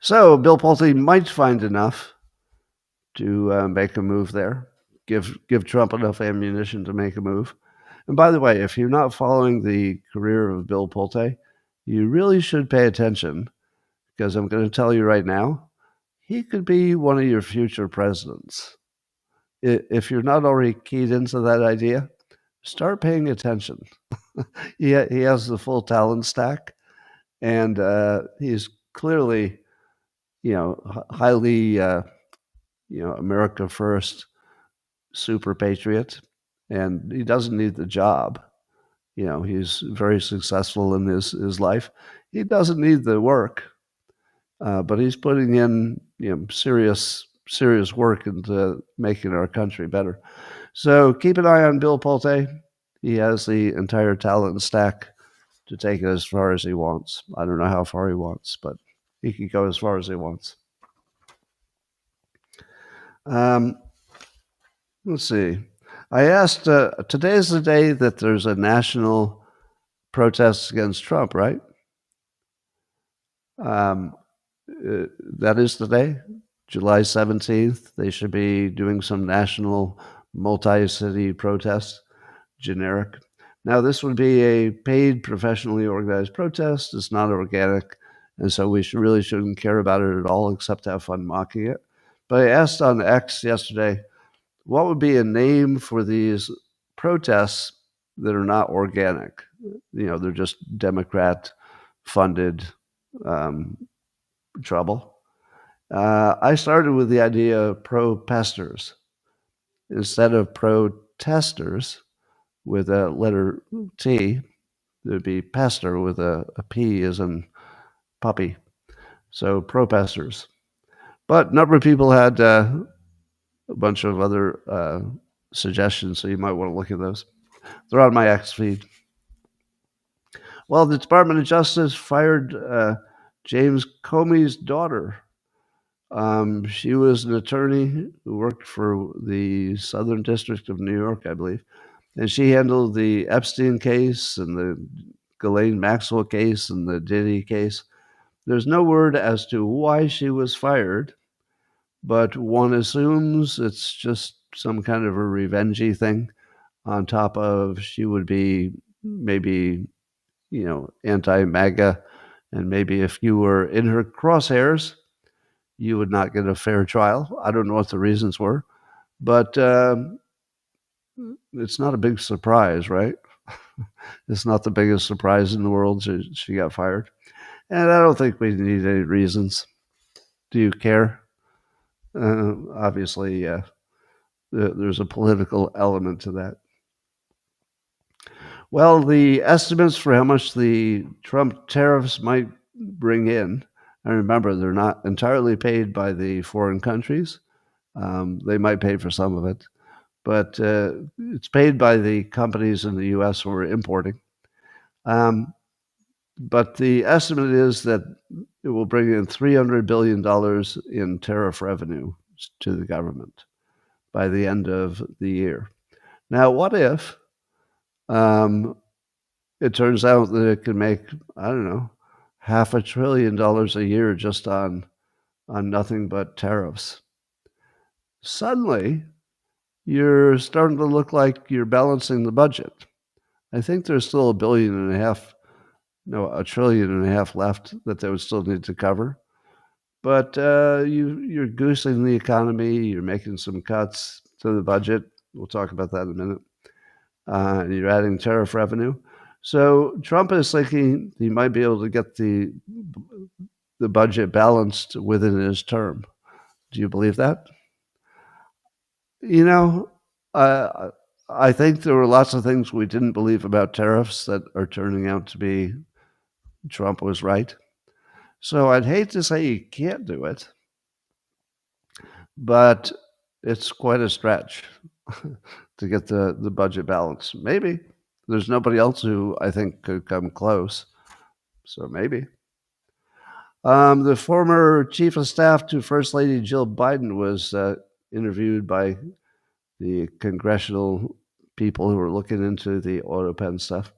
So Bill Pulte might find enough to make a move there, give Trump enough ammunition to make a move. And by the way, if you're not following the career of Bill Pulte, you really should pay attention because I'm going to tell you right now, he could be one of your future presidents. If you're not already keyed into that idea, start paying attention. He has the full talent stack, and he's clearly, highly, America first, super patriot, and he doesn't need the job. He's very successful in his life. He doesn't need the work, but he's putting in serious work into making our country better. So keep an eye on Bill Pulte. He has the entire talent stack to take it as far as he wants. I don't know how far he wants, but he can go as far as he wants. Let's see. I asked, today's the day that there's a national protest against Trump, right? That is the day, July 17th. They should be doing some national multi-city protest, generic. Now, this would be a paid, professionally organized protest. It's not organic, and so we really shouldn't care about it at all except have fun mocking it. But I asked on X yesterday, what would be a name for these protests that are not organic? They're just Democrat-funded trouble. I started with the idea of pro-pesters. Instead of protesters with a letter T, there'd be pester with a P as in puppy. So pro-pesters. But a number of people had a bunch of other suggestions, so you might want to look at those. They're on my X feed. Well, the Department of Justice fired James Comey's daughter. She was an attorney who worked for the Southern District of New York, I believe, and she handled the Epstein case and the Ghislaine Maxwell case and the Diddy case. There's no word as to why she was fired, but one assumes it's just some kind of a revengey thing on top of she would be maybe, anti-MAGA, and maybe if you were in her crosshairs, you would not get a fair trial. I don't know what the reasons were, But it's not a big surprise, right? It's not the biggest surprise in the world. She got fired. And I don't think we need any reasons. Do you care? Obviously, there's a political element to that. Well, the estimates for how much the Trump tariffs might bring in, and remember, they're not entirely paid by the foreign countries. They might pay for some of it, but it's paid by the companies in the US who are importing. But the estimate is that it will bring in $300 billion in tariff revenue to the government by the end of the year. Now, what if it turns out that it can make, I don't know, $500 billion a year just on nothing but tariffs? Suddenly, you're starting to look like you're balancing the budget. I think there's still $1.5 trillion left that they would still need to cover. But you're goosing the economy. You're making some cuts to the budget. We'll talk about that in a minute. And you're adding tariff revenue. So Trump is thinking he might be able to get the budget balanced within his term. Do you believe that? You know, I think there were lots of things we didn't believe about tariffs that are turning out to be Trump was right. So I'd hate to say he can't do it, but it's quite a stretch to get the budget balance. Maybe. There's nobody else who I think could come close. So maybe. The former chief of staff to First Lady Jill Biden was interviewed by the congressional people who were looking into the auto pen stuff,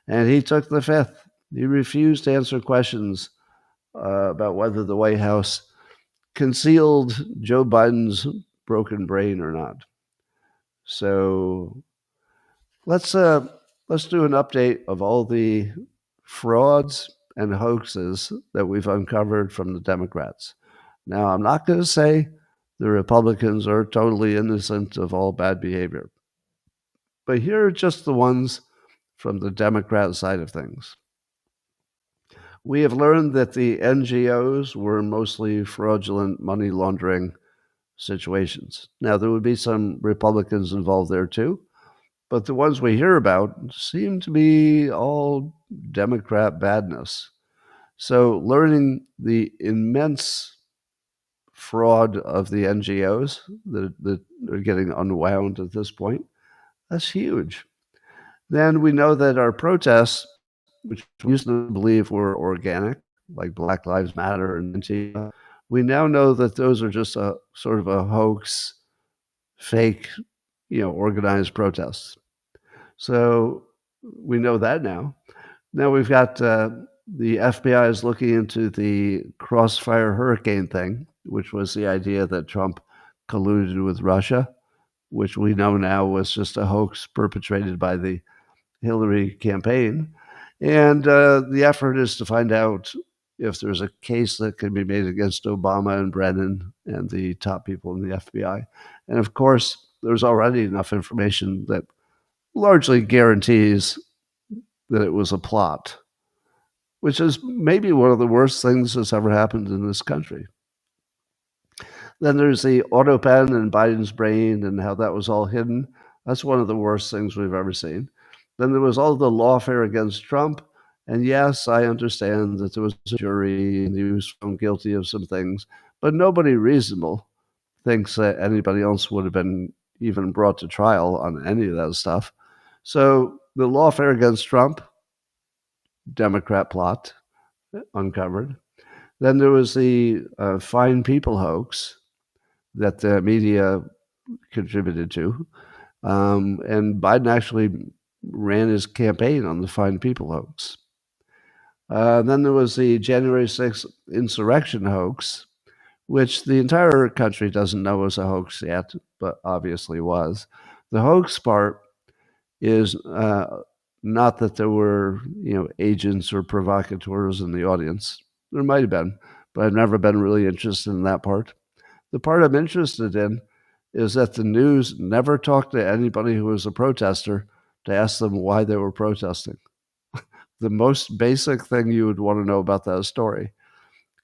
and he took the fifth. He refused to answer questions about whether the White House concealed Joe Biden's broken brain or not. So let's do an update of all the frauds and hoaxes that we've uncovered from the Democrats. Now, I'm not going to say the Republicans are totally innocent of all bad behavior, but here are just the ones from the Democrat side of things. We have learned that the NGOs were mostly fraudulent money laundering situations. Now, there would be some Republicans involved there too, but the ones we hear about seem to be all Democrat badness. So, learning the immense fraud of the NGOs that are getting unwound at this point, that's huge. Then we know that our protests, which we used to believe were organic, like Black Lives Matter and Antifa, we now know that those are just a sort of a hoax, fake, organized protests. So we know that now. Now we've got the FBI is looking into the Crossfire Hurricane thing, which was the idea that Trump colluded with Russia, which we know now was just a hoax perpetrated by the Hillary campaign. And the effort is to find out if there's a case that can be made against Obama and Brennan and the top people in the FBI. And of course, there's already enough information that largely guarantees that it was a plot, which is maybe one of the worst things that's ever happened in this country. Then there's the auto pen and Biden's brain and how that was all hidden. That's one of the worst things we've ever seen. Then there was all the lawfare against Trump. And yes, I understand that there was a jury and he was found guilty of some things, but nobody reasonable thinks that anybody else would have been even brought to trial on any of that stuff. So the lawfare against Trump, Democrat plot, uncovered. Then there was the Fine People hoax that the media contributed to. And Biden actually ran his campaign on the Fine People hoax. Then there was the January 6th insurrection hoax, which the entire country doesn't know was a hoax yet, but obviously was. The hoax part is not that there were, agents or provocateurs in the audience. There might have been, but I've never been really interested in that part. The part I'm interested in is that the news never talked to anybody who was a protester to ask them why they were protesting. The most basic thing you would want to know about that story.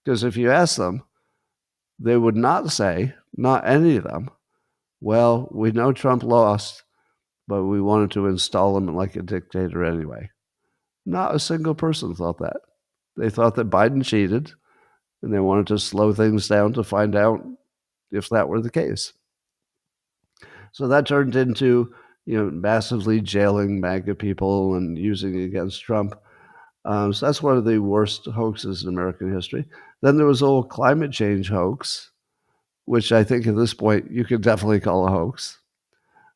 Because if you ask them, they would not say, not any of them, well, we know Trump lost, but we wanted to install him like a dictator anyway. Not a single person thought that. They thought that Biden cheated, and they wanted to slow things down to find out if that were the case. So that turned into, massively jailing MAGA people and using it against Trump. So that's one of the worst hoaxes in American history. Then there was the whole climate change hoax, which I think at this point you could definitely call a hoax.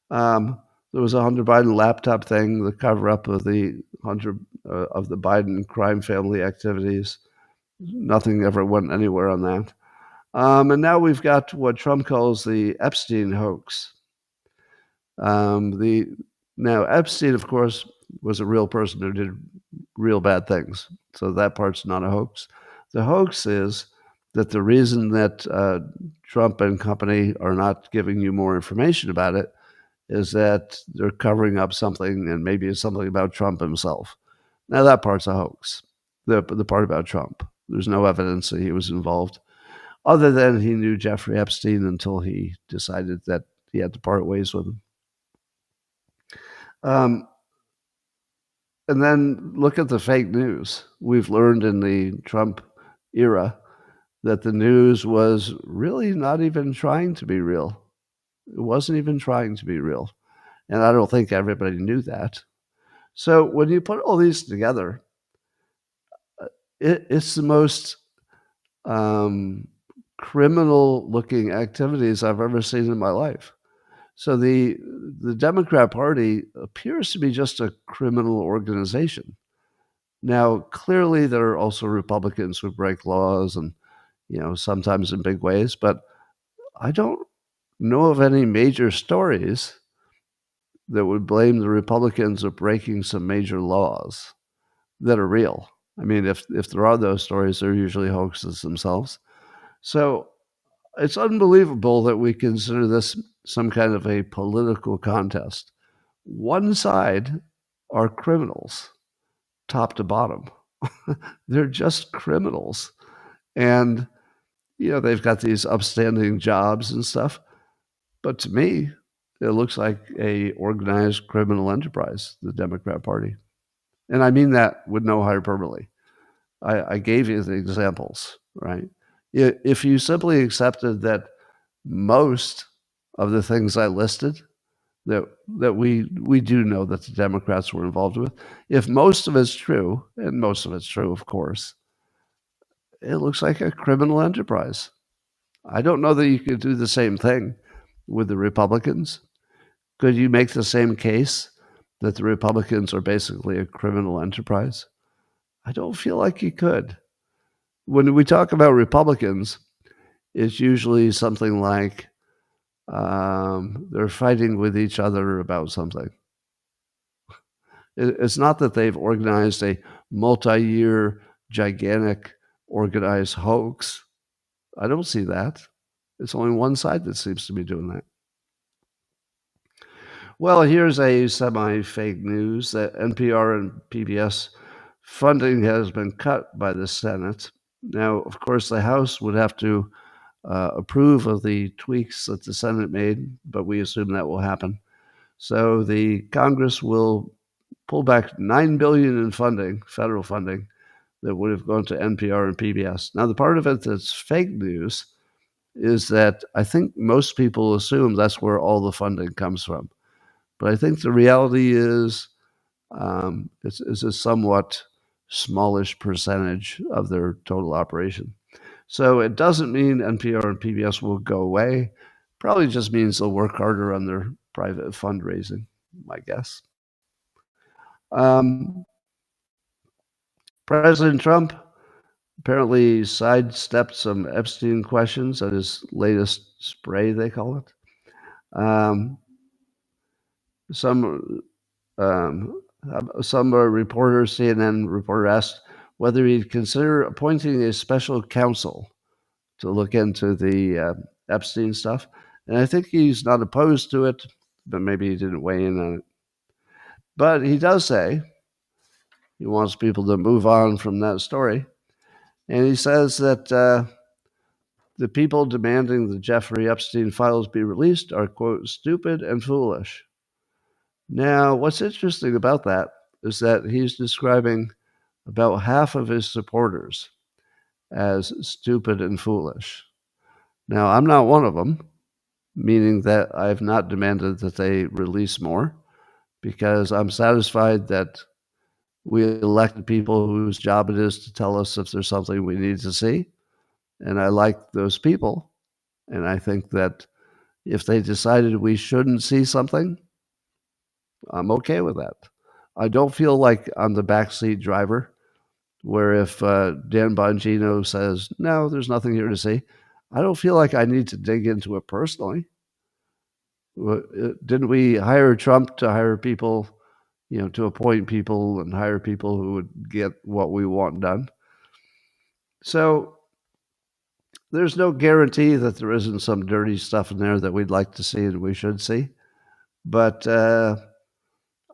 There was a Hunter Biden laptop thing, the cover-up of the Biden crime family activities. Nothing ever went anywhere on that. And now we've got what Trump calls the Epstein hoax. Now Epstein, of course, was a real person who did real bad things. So that part's not a hoax. The hoax is that the reason that Trump and company are not giving you more information about it is that they're covering up something, and maybe it's something about Trump himself. Now that part's a hoax, the part about Trump. There's no evidence that he was involved, other than he knew Jeffrey Epstein until he decided that he had to part ways with him. And then look at the fake news. We've learned in the Trump era that the news was really not even trying to be real. It wasn't even trying to be real. And I don't think everybody knew that. So when you put all these together, it's the most criminal-looking activities I've ever seen in my life. So the Democrat Party appears to be just a criminal organization. Now, clearly, there are also Republicans who break laws and, sometimes in big ways, but I don't know of any major stories that would blame the Republicans of breaking some major laws that are real. I mean, if there are those stories, they're usually hoaxes themselves. So it's unbelievable that we consider this some kind of a political contest. One side are criminals, top to bottom. They're just criminals. And, they've got these upstanding jobs and stuff. But to me, it looks like a organized criminal enterprise, the Democrat Party. And I mean that with no hyperbole. I gave you the examples, right? If you simply accepted that most of the things I listed that we do know that the Democrats were involved with, if most of it's true, and most of it's true, of course, it looks like a criminal enterprise. I don't know that you could do the same thing with the Republicans. Could you make the same case that the Republicans are basically a criminal enterprise? I don't feel like you could. When we talk about Republicans, it's usually something like they're fighting with each other about something. It's not that they've organized a multi-year, gigantic, organized hoax. I don't see that. It's only one side that seems to be doing that. Well, here's a semi-fake news that NPR and PBS funding has been cut by the Senate. Now, of course, the House would have to approve of the tweaks that the Senate made, but we assume that will happen. So the Congress will pull back $9 billion in funding, federal funding, that would have gone to NPR and PBS. Now, the part of it that's fake news is that I think most people assume that's where all the funding comes from. But I think the reality is it's a somewhat smallish percentage of their total operation. So it doesn't mean NPR and PBS will go away. Probably just means they'll work harder on their private fundraising, my guess. President Trump apparently sidestepped some Epstein questions at his latest spray, they call it. Some reporter, CNN reporter, asked whether he'd consider appointing a special counsel to look into the Epstein stuff. And I think he's not opposed to it, but maybe he didn't weigh in on it. But he does say he wants people to move on from that story. And he says that the people demanding the Jeffrey Epstein files be released are, quote, stupid and foolish. Now, what's interesting about that is that he's describing about half of his supporters as stupid and foolish. Now, I'm not one of them, meaning that I've not demanded that they release more, because I'm satisfied that we elected people whose job it is to tell us if there's something we need to see. And I like those people. And I think that if they decided we shouldn't see something, I'm okay with that. I don't feel like I'm the backseat driver, where if Dan Bongino says, no, there's nothing here to see, I don't feel like I need to dig into it personally. Didn't we hire Trump to hire people, to appoint people and hire people who would get what we want done? So there's no guarantee that there isn't some dirty stuff in there that we'd like to see and we should see. But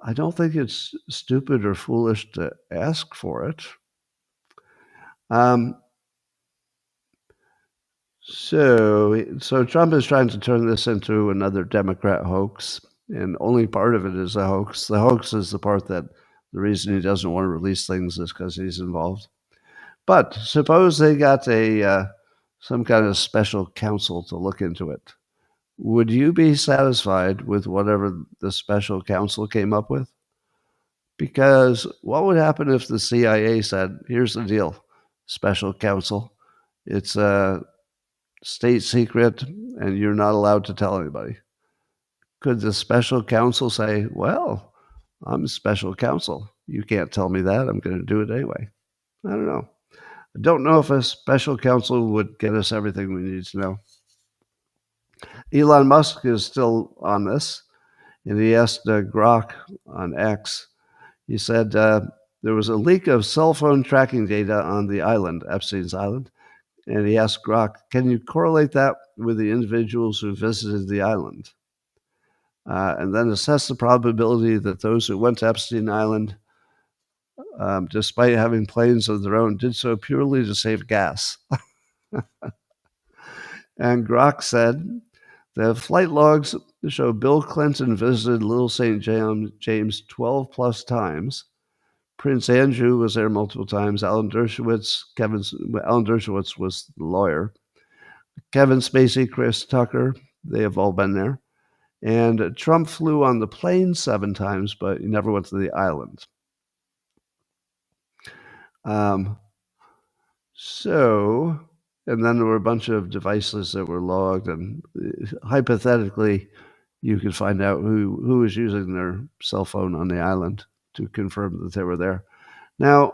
I don't think it's stupid or foolish to ask for it. So Trump is trying to turn this into another Democrat hoax, and only part of it is a hoax. The hoax is the part that the reason he doesn't want to release things is because he's involved. But suppose they got some kind of special counsel to look into it. Would you be satisfied with whatever the special counsel came up with? Because what would happen if the CIA said, here's the deal, special counsel, it's a state secret and you're not allowed to tell anybody? Could the special counsel say, well, I'm special counsel, you can't tell me that, I'm going to do it anyway? I don't know. I don't know if a special counsel would get us everything we need to know. Elon Musk is still on this, and he asked Grok on X, he said there was a leak of cell phone tracking data on the island, Epstein's island, and he asked Grok, can you correlate that with the individuals who visited the island? And then assess the probability that those who went to Epstein Island, despite having planes of their own, did so purely to save gas. And Grok said, the flight logs show Bill Clinton visited Little St. James 12 plus times. Prince Andrew was there multiple times. Alan Dershowitz was the lawyer. Kevin Spacey, Chris Tucker, they have all been there. And Trump flew on the plane 7 times, but he never went to the island. And then there were a bunch of devices that were logged, and hypothetically, you could find out who was using their cell phone on the island to confirm that they were there. Now,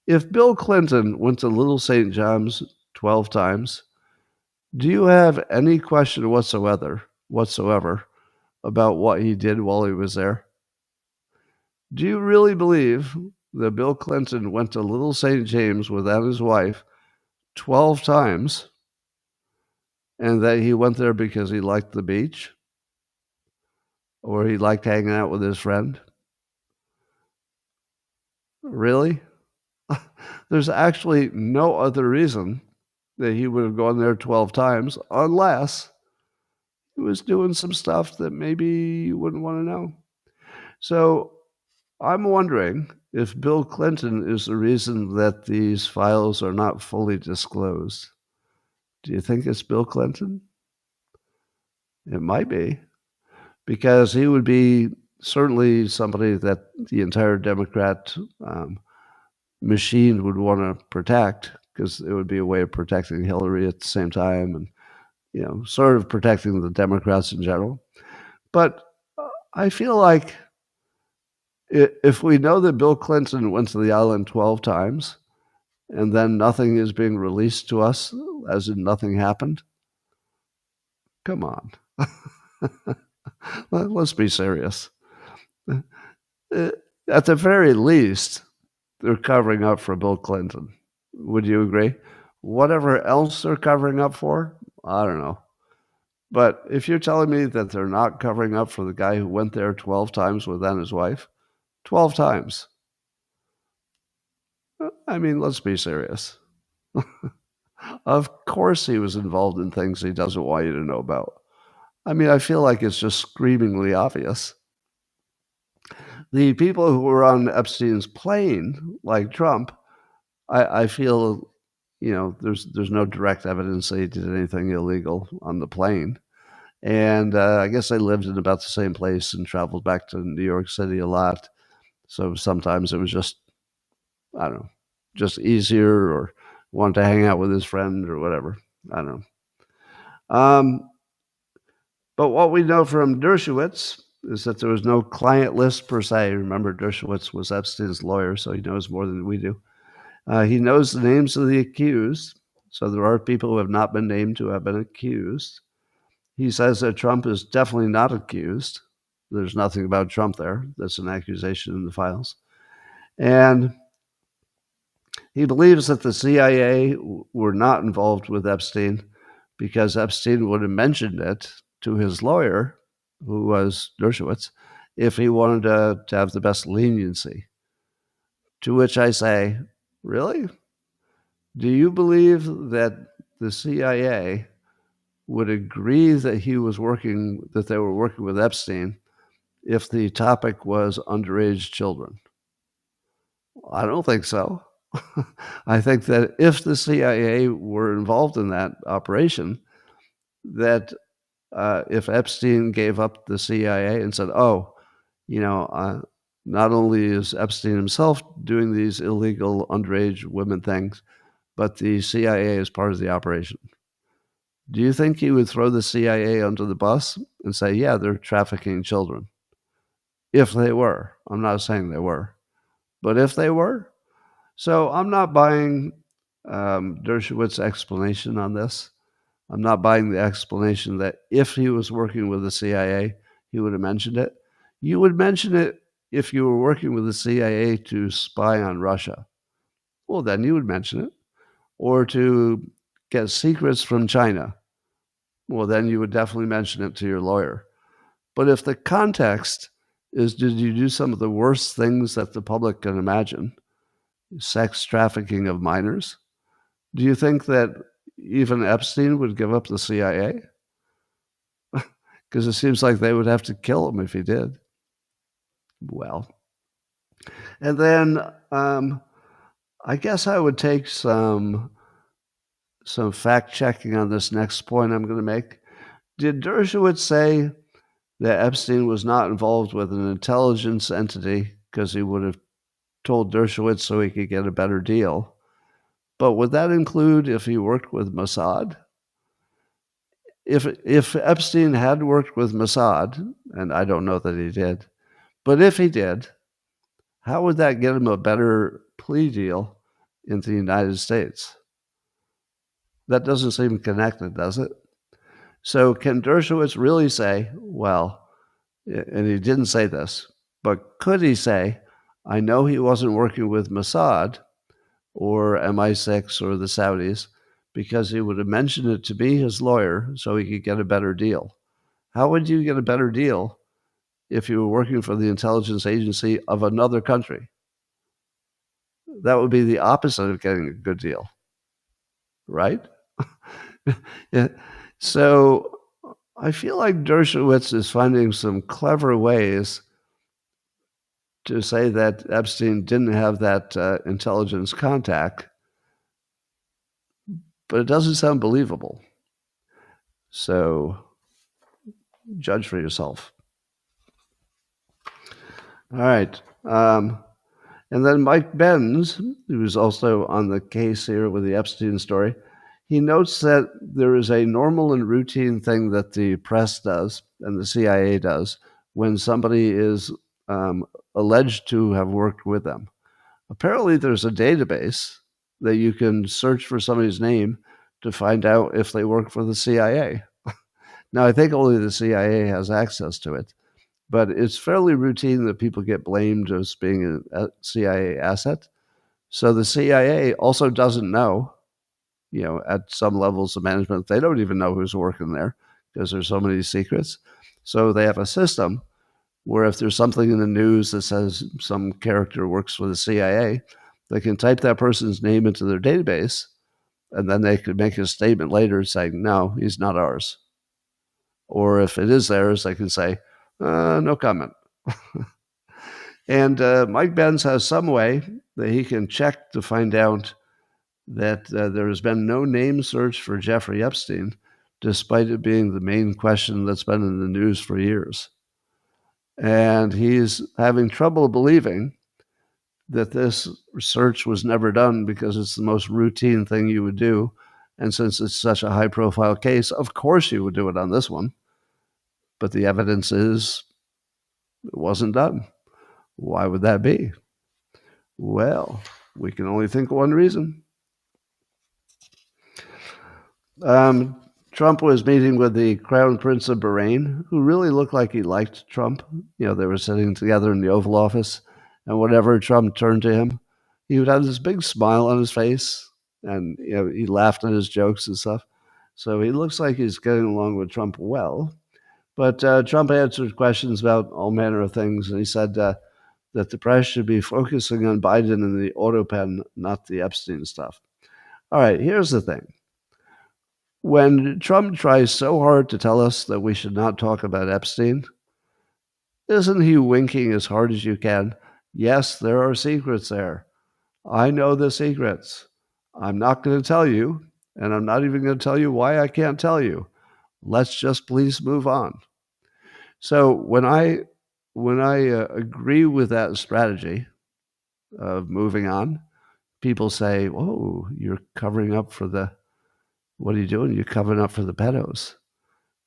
if Bill Clinton went to Little St. John's 12 times, do you have any question whatsoever about what he did while he was there? Do you really believe that Bill Clinton went to Little St. James without his wife 12 times and that he went there because he liked the beach or he liked hanging out with his friend? Really? There's actually no other reason that he would have gone there 12 times unless he was doing some stuff that maybe you wouldn't want to know. So I'm wondering if Bill Clinton is the reason that these files are not fully disclosed. Do you think it's Bill Clinton? It might be, because he would be certainly somebody that the entire Democrat machine would want to protect, because it would be a way of protecting Hillary at the same time and, sort of protecting the Democrats in general. But I feel like if we know that Bill Clinton went to the island 12 times and then nothing is being released to us, as in nothing happened, come on. Let's be serious. At the very least, they're covering up for Bill Clinton. Would you agree? Whatever else they're covering up for, I don't know. But if you're telling me that they're not covering up for the guy who went there 12 times with his wife, 12 times. I mean, let's be serious. Of course he was involved in things he doesn't want you to know about. I mean, I feel like it's just screamingly obvious. The people who were on Epstein's plane, like Trump, I feel, there's no direct evidence that he did anything illegal on the plane. And I guess they lived in about the same place and traveled back to New York City a lot. So sometimes it was just, I don't know, just easier, or wanted to hang out with his friend or whatever. I don't know. But what we know from Dershowitz is that there was no client list per se. Remember, Dershowitz was Epstein's lawyer, so he knows more than we do. He knows the names of the accused. So there are people who have not been named who have been accused. He says that Trump is definitely not accused. There's nothing about Trump there. That's an accusation in the files. And he believes that the CIA were not involved with Epstein because Epstein would have mentioned it to his lawyer, who was Dershowitz, if he wanted to have the best leniency. To which I say, really? Do you believe that the CIA would agree that they were working with Epstein if the topic was underage children? I don't think so. I think that if the CIA were involved in that operation, that if Epstein gave up the CIA and said, not only is Epstein himself doing these illegal underage women things, but the CIA is part of the operation. Do you think he would throw the CIA under the bus and say, yeah, they're trafficking children? If they were. I'm not saying they were. But if they were? So I'm not buying Dershowitz's explanation on this. I'm not buying the explanation that if he was working with the CIA, he would have mentioned it. You would mention it if you were working with the CIA to spy on Russia. Well, then you would mention it. Or to get secrets from China. Well, then you would definitely mention it to your lawyer. But if the context is, did you do some of the worst things that the public can imagine? Sex trafficking of minors? Do you think that even Epstein would give up the CIA? Because it seems like they would have to kill him if he did. Well, and then I guess I would take some fact checking on this next point I'm going to make. Did Dershowitz say that Epstein was not involved with an intelligence entity because he would have told Dershowitz so he could get a better deal? But would that include if he worked with Mossad? If Epstein had worked with Mossad, and I don't know that he did, but if he did, how would that get him a better plea deal in the United States? That doesn't seem connected, does it? So can Dershowitz really say, well, and he didn't say this, but could he say, I know he wasn't working with Mossad or MI6 or the Saudis because he would have mentioned it to me, his lawyer, so he could get a better deal? How would you get a better deal if you were working for the intelligence agency of another country? That would be the opposite of getting a good deal, right? Yeah. So I feel like Dershowitz is finding some clever ways to say that Epstein didn't have that intelligence contact, but it doesn't sound believable. So judge for yourself. All right. And then Mike Benz, who's also on the case here with the Epstein story, he notes that there is a normal and routine thing that the press does and the CIA does when somebody is alleged to have worked with them. Apparently, there's a database that you can search for somebody's name to find out if they work for the CIA. Now, I think only the CIA has access to it, but it's fairly routine that people get blamed as being a CIA asset. So the CIA also doesn't know, at some levels of management, they don't even know who's working there because there's so many secrets. So they have a system where if there's something in the news that says some character works for the CIA, they can type that person's name into their database, and then they could make a statement later saying, no, he's not ours. Or if it is theirs, they can say, no comment. And Mike Benz has some way that he can check to find out that there has been no name search for Jeffrey Epstein, despite it being the main question that's been in the news for years. And he's having trouble believing that this search was never done because it's the most routine thing you would do. And since it's such a high profile case, of course you would do it on this one. But the evidence is it wasn't done. Why would that be? Well, we can only think of one reason. Trump was meeting with the Crown Prince of Bahrain, who really looked like he liked Trump. You know, they were sitting together in the Oval Office, and whenever Trump turned to him, he would have this big smile on his face, and you know, he laughed at his jokes and stuff. So he looks like he's getting along with Trump well. But Trump answered questions about all manner of things, and he said that the press should be focusing on Biden and the auto pen, not the Epstein stuff. All right, here's the thing. When Trump tries so hard to tell us that we should not talk about Epstein, isn't he winking as hard as you can? Yes, there are secrets there. I know the secrets. I'm not going to tell you, and I'm not even going to tell you why I can't tell you. Let's just please move on. So when I agree with that strategy of moving on, people say, "Oh, you're covering up for the." What are you doing? You're covering up for the pedos.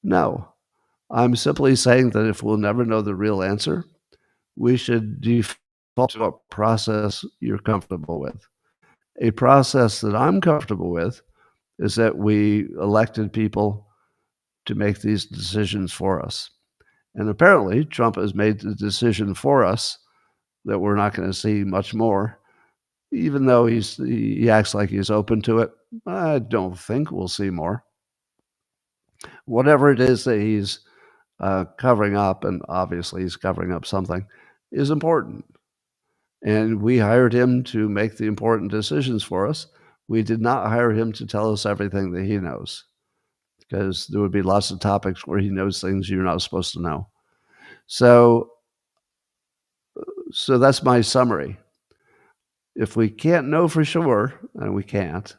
No, I'm simply saying that if we'll never know the real answer, we should default to a process you're comfortable with. A process that I'm comfortable with is that we elected people to make these decisions for us. And apparently, Trump has made the decision for us that we're not going to see much more, even though he acts like he's open to it. I don't think we'll see more. Whatever it is that he's covering up, and obviously he's covering up something, is important. And we hired him to make the important decisions for us. We did not hire him to tell us everything that he knows, because there would be lots of topics where he knows things you're not supposed to know. So that's my summary. If we can't know for sure, and we can't,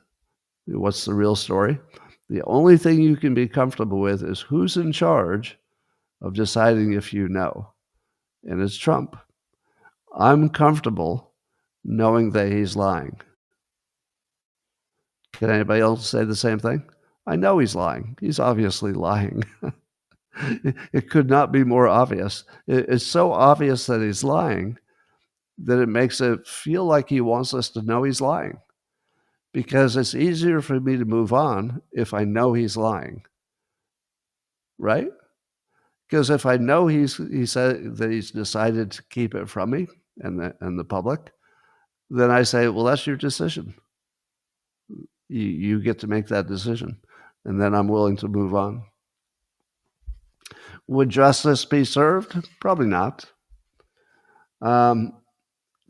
what's the real story? The only thing you can be comfortable with is who's in charge of deciding if you know, and it's Trump. I'm comfortable knowing that he's lying. Can anybody else say the same thing? I know he's lying. He's obviously lying. It could not be more obvious. It's so obvious that he's lying that it makes it feel like he wants us to know he's lying, because it's easier for me to move on if I know he's lying, right? Because if I know he said that he's decided to keep it from me and the public, then I say, well, that's your decision. You get to make that decision, and then I'm willing to move on. Would justice be served? Probably not.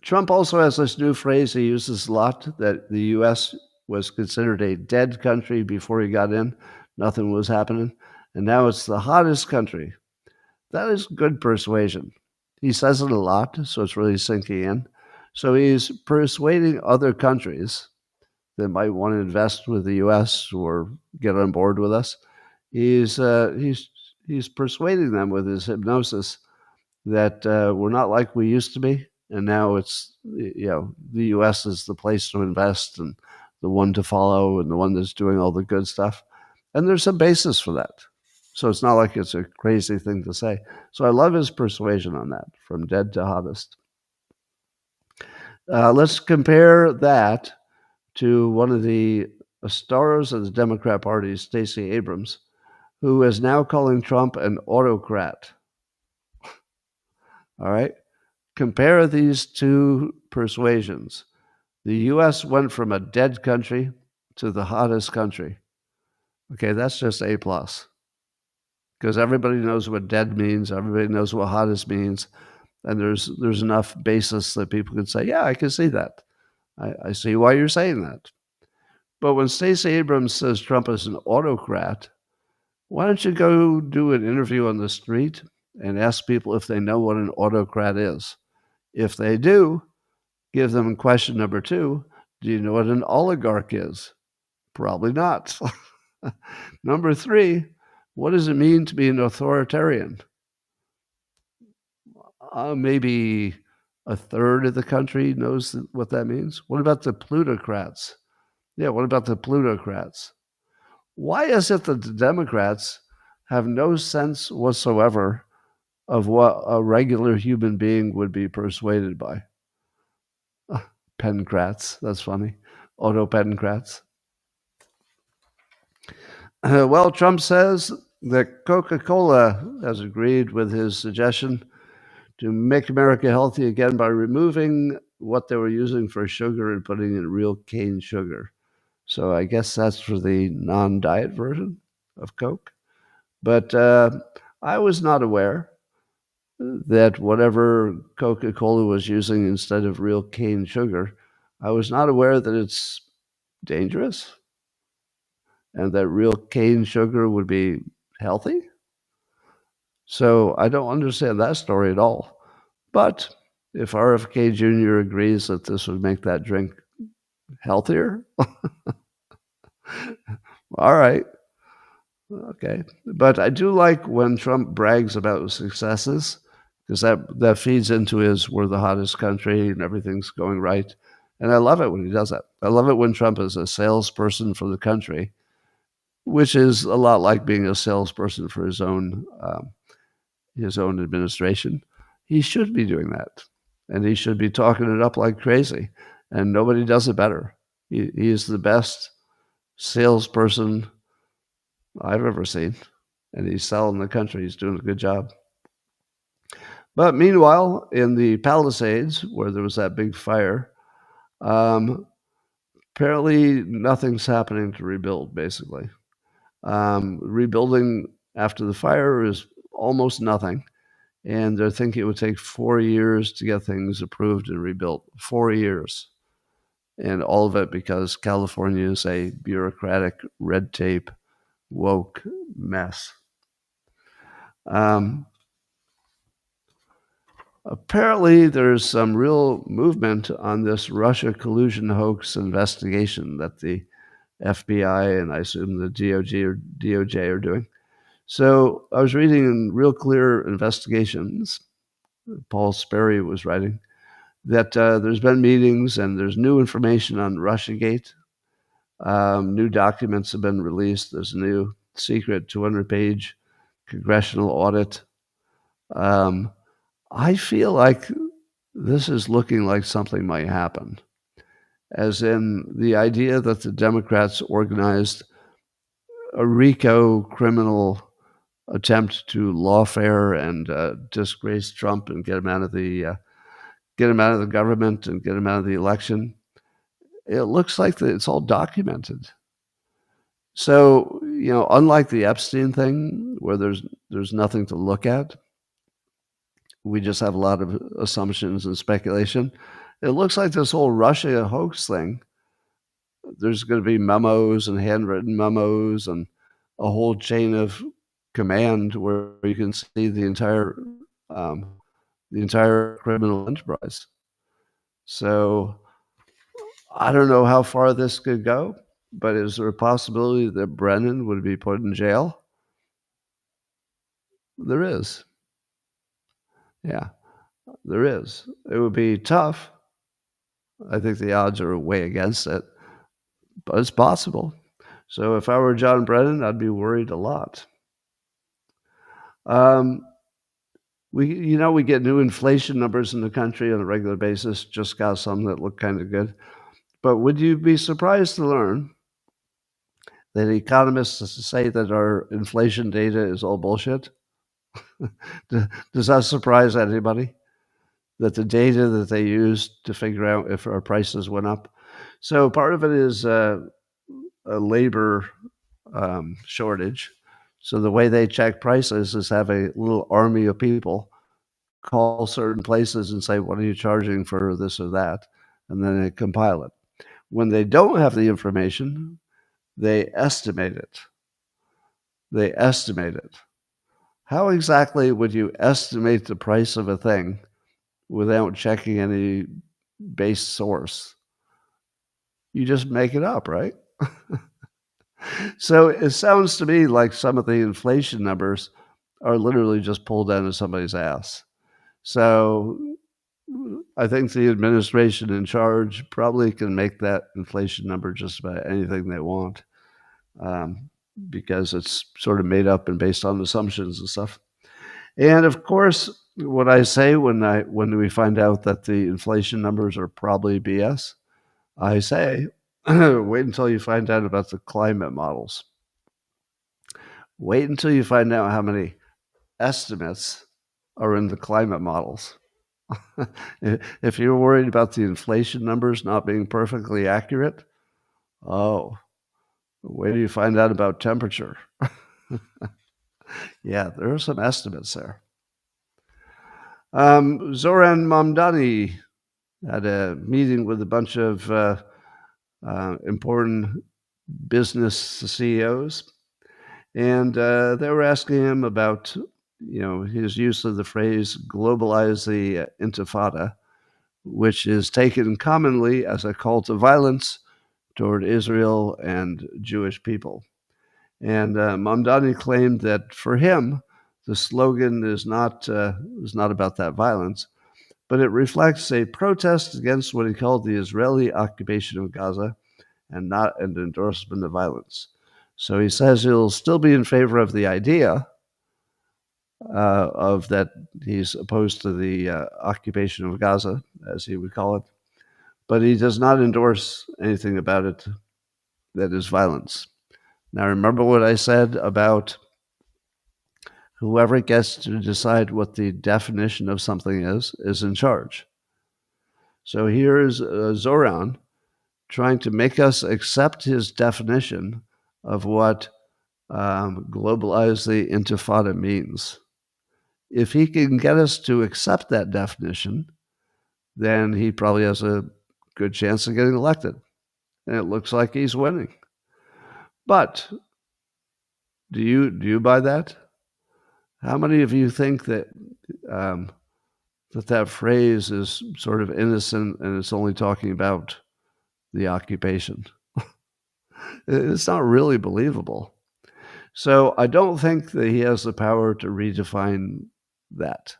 Trump also has this new phrase he uses a lot, that the U.S. was considered a dead country before he got in. Nothing was happening. And now it's the hottest country. That is good persuasion. He says it a lot, so it's really sinking in. So he's persuading other countries that might want to invest with the U.S. or get on board with us. He's persuading them with his hypnosis that we're not like we used to be, and now it's, you know, the U.S. is the place to invest and the one to follow and the one that's doing all the good stuff. And there's some basis for that. So it's not like it's a crazy thing to say. So I love his persuasion on that, from dead to hottest. Let's compare that to one of the stars of the Democrat Party, Stacey Abrams, who is now calling Trump an autocrat. All right? Compare these two persuasions. The U.S. went from a dead country to the hottest country. Okay, that's just A+. because everybody knows what dead means, everybody knows what hottest means, and there's enough basis that people can say, yeah, I can see that. I see why you're saying that. But when Stacey Abrams says Trump is an autocrat, why don't you go do an interview on the street and ask people if they know what an autocrat is? If they do, give them question number 2. Do you know what an oligarch is? Probably not. Number 3, what does it mean to be an authoritarian? Maybe a third of the country knows what that means. What about the plutocrats? Yeah, what about the plutocrats? Why is it that the Democrats have no sense whatsoever of what a regular human being would be persuaded by? Pencrats, that's funny. Autopencrats. Well, Trump says that Coca-Cola has agreed with his suggestion to make America healthy again by removing what they were using for sugar and putting in real cane sugar. So I guess that's for the non-diet version of Coke. But I was not aware that whatever Coca-Cola was using instead of real cane sugar, I was not aware that it's dangerous and that real cane sugar would be healthy. So I don't understand that story at all. But if RFK Jr. agrees that this would make that drink healthier, all right. Okay. But I do like when Trump brags about successes, because that feeds into his we're the hottest country and everything's going right. And I love it when he does that. I love it when Trump is a salesperson for the country, which is a lot like being a salesperson for his own administration. He should be doing that. And he should be talking it up like crazy. And nobody does it better. He is the best salesperson I've ever seen. And he's selling the country. He's doing a good job. But meanwhile, in the Palisades, where there was that big fire, apparently nothing's happening to rebuild, basically. Rebuilding after the fire is almost nothing. And they're thinking it would take 4 years to get things approved and rebuilt. 4 years. And all of it because California is a bureaucratic, red tape, woke mess. Apparently, there's some real movement on this Russia collusion hoax investigation that the FBI and I assume the DOJ are doing. So I was reading in Real Clear Investigations, Paul Sperry was writing, that there's been meetings and there's new information on Russiagate. New documents have been released. There's a new secret 200-page congressional audit. I feel like this is looking like something might happen, as in the idea that the Democrats organized a RICO criminal attempt to lawfare and disgrace Trump and get him out of the government and get him out of the election. It looks like it's all documented. So, unlike the Epstein thing, where there's nothing to look at, we just have a lot of assumptions and speculation. It looks like this whole Russia hoax thing, there's going to be memos and handwritten memos and a whole chain of command where you can see the entire criminal enterprise. So I don't know how far this could go, but is there a possibility that Brennan would be put in jail? There is. Yeah, there is. It would be tough. I think the odds are way against it, but it's possible. So if I were John Brennan, I'd be worried a lot. We get new inflation numbers in the country on a regular basis. Just got some that look kind of good. But would you be surprised to learn that economists say that our inflation data is all bullshit? Does that surprise anybody? That the data that they use to figure out if our prices went up. So part of it is a labor shortage. So the way they check prices is have a little army of people call certain places and say, what are you charging for this or that? And then they compile it. When they don't have the information, they estimate it. They estimate it. How exactly would you estimate the price of a thing without checking any base source? You just make it up, right? So it sounds to me like some of the inflation numbers are literally just pulled out of somebody's ass. So I think the administration in charge probably can make that inflation number just about anything they want, because it's sort of made up and based on assumptions and stuff. And of course, what I say when we find out that the inflation numbers are probably BS, I say, wait until you find out about the climate models. Wait until you find out how many estimates are in the climate models. If you're worried about the inflation numbers not being perfectly accurate, oh, wait till you find out about temperature. Yeah, there are some estimates there. Zoran Mamdani had a meeting with a bunch of important business CEOs, and they were asking him about, his use of the phrase "globalize the intifada," which is taken commonly as a call to violence toward Israel and Jewish people. And Mamdani claimed that for him, the slogan is not about that violence, but it reflects a protest against what he called the Israeli occupation of Gaza and not an endorsement of violence. So he says he'll still be in favor of the idea of that he's opposed to the occupation of Gaza, as he would call it, but he does not endorse anything about it that is violence. Now, remember what I said about whoever gets to decide what the definition of something is in charge. So here is Zoran trying to make us accept his definition of what globalize the intifada means. If he can get us to accept that definition, then he probably has a good chance of getting elected. And it looks like he's winning. But do you buy that? How many of you think that that phrase is sort of innocent and it's only talking about the occupation? It's not really believable. So I don't think that he has the power to redefine that.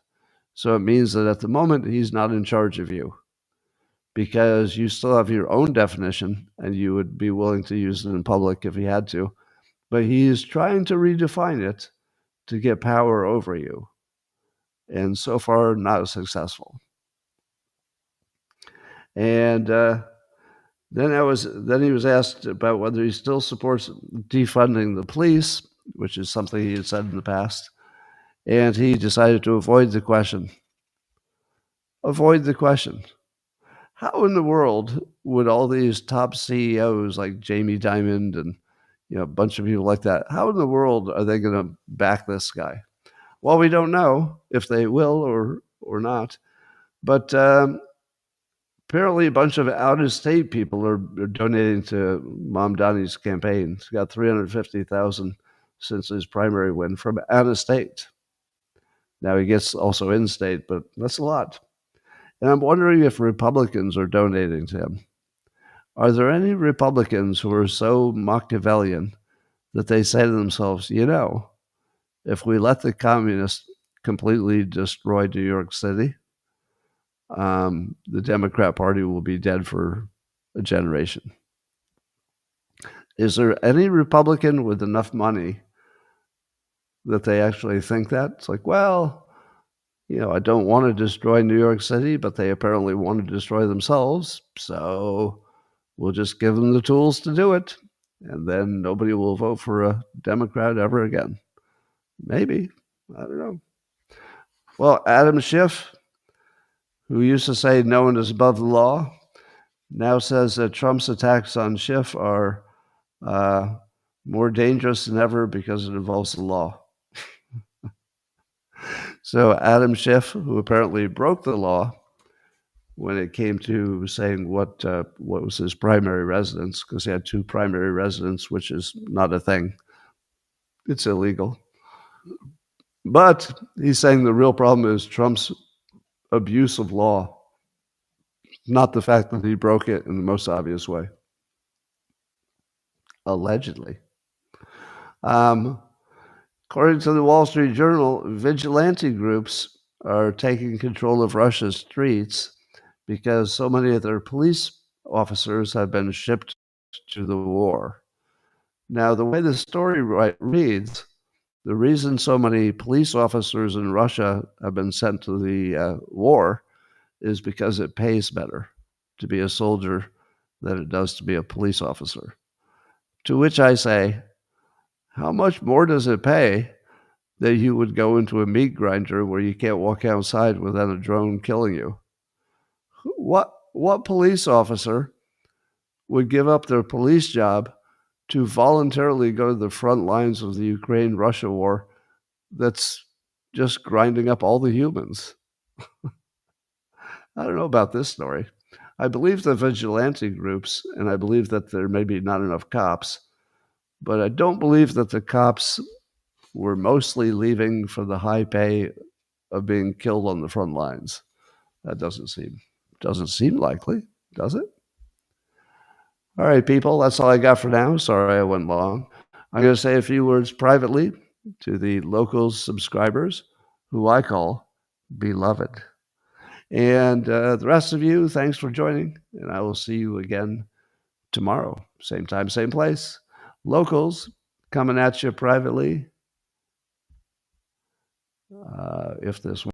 So it means that at the moment, he's not in charge of you, because you still have your own definition and you would be willing to use it in public if he had to. But he's trying to redefine it to get power over you. And so far, not successful. And then he was asked about whether he still supports defunding the police, which is something he had said in the past. And he decided to avoid the question. Avoid the question. How in the world would all these top CEOs like Jamie Dimon and a bunch of people like that, how in the world are they going to back this guy? Well, we don't know if they will or not. But apparently a bunch of out-of-state people are donating to Mamdani's campaign. He's got $350,000 since his primary win from out-of-state. Now he gets also in-state, but that's a lot. And I'm wondering if Republicans are donating to him. Are there any Republicans who are so Machiavellian that they say to themselves, if we let the communists completely destroy New York City, the Democrat Party will be dead for a generation? Is there any Republican with enough money that they actually think that? It's like, well, I don't want to destroy New York City, but they apparently want to destroy themselves. So we'll just give them the tools to do it. And then nobody will vote for a Democrat ever again. Maybe. I don't know. Well, Adam Schiff, who used to say no one is above the law, now says that Trump's attacks on Schiff are more dangerous than ever because it involves the law. So Adam Schiff, who apparently broke the law when it came to saying what was his primary residence, because he had two primary residences, which is not a thing. It's illegal. But he's saying the real problem is Trump's abuse of law, not the fact that he broke it in the most obvious way. Allegedly. According to the Wall Street Journal, vigilante groups are taking control of Russia's streets because so many of their police officers have been shipped to the war. Now, the way the story reads, the reason so many police officers in Russia have been sent to the war is because it pays better to be a soldier than it does to be a police officer. To which I say, how much more does it pay that you would go into a meat grinder where you can't walk outside without a drone killing you? What police officer would give up their police job to voluntarily go to the front lines of the Ukraine-Russia war that's just grinding up all the humans? I don't know about this story. I believe the vigilante groups, and I believe that there may be not enough cops, but I don't believe that the cops were mostly leaving for the high pay of being killed on the front lines. That doesn't seem likely, does it? All right, people, that's all I got for now. Sorry I went long. I'm going to say a few words privately to the local subscribers, who I call beloved. And the rest of you, thanks for joining, and I will see you again tomorrow. Same time, same place. Locals coming at you privately. If this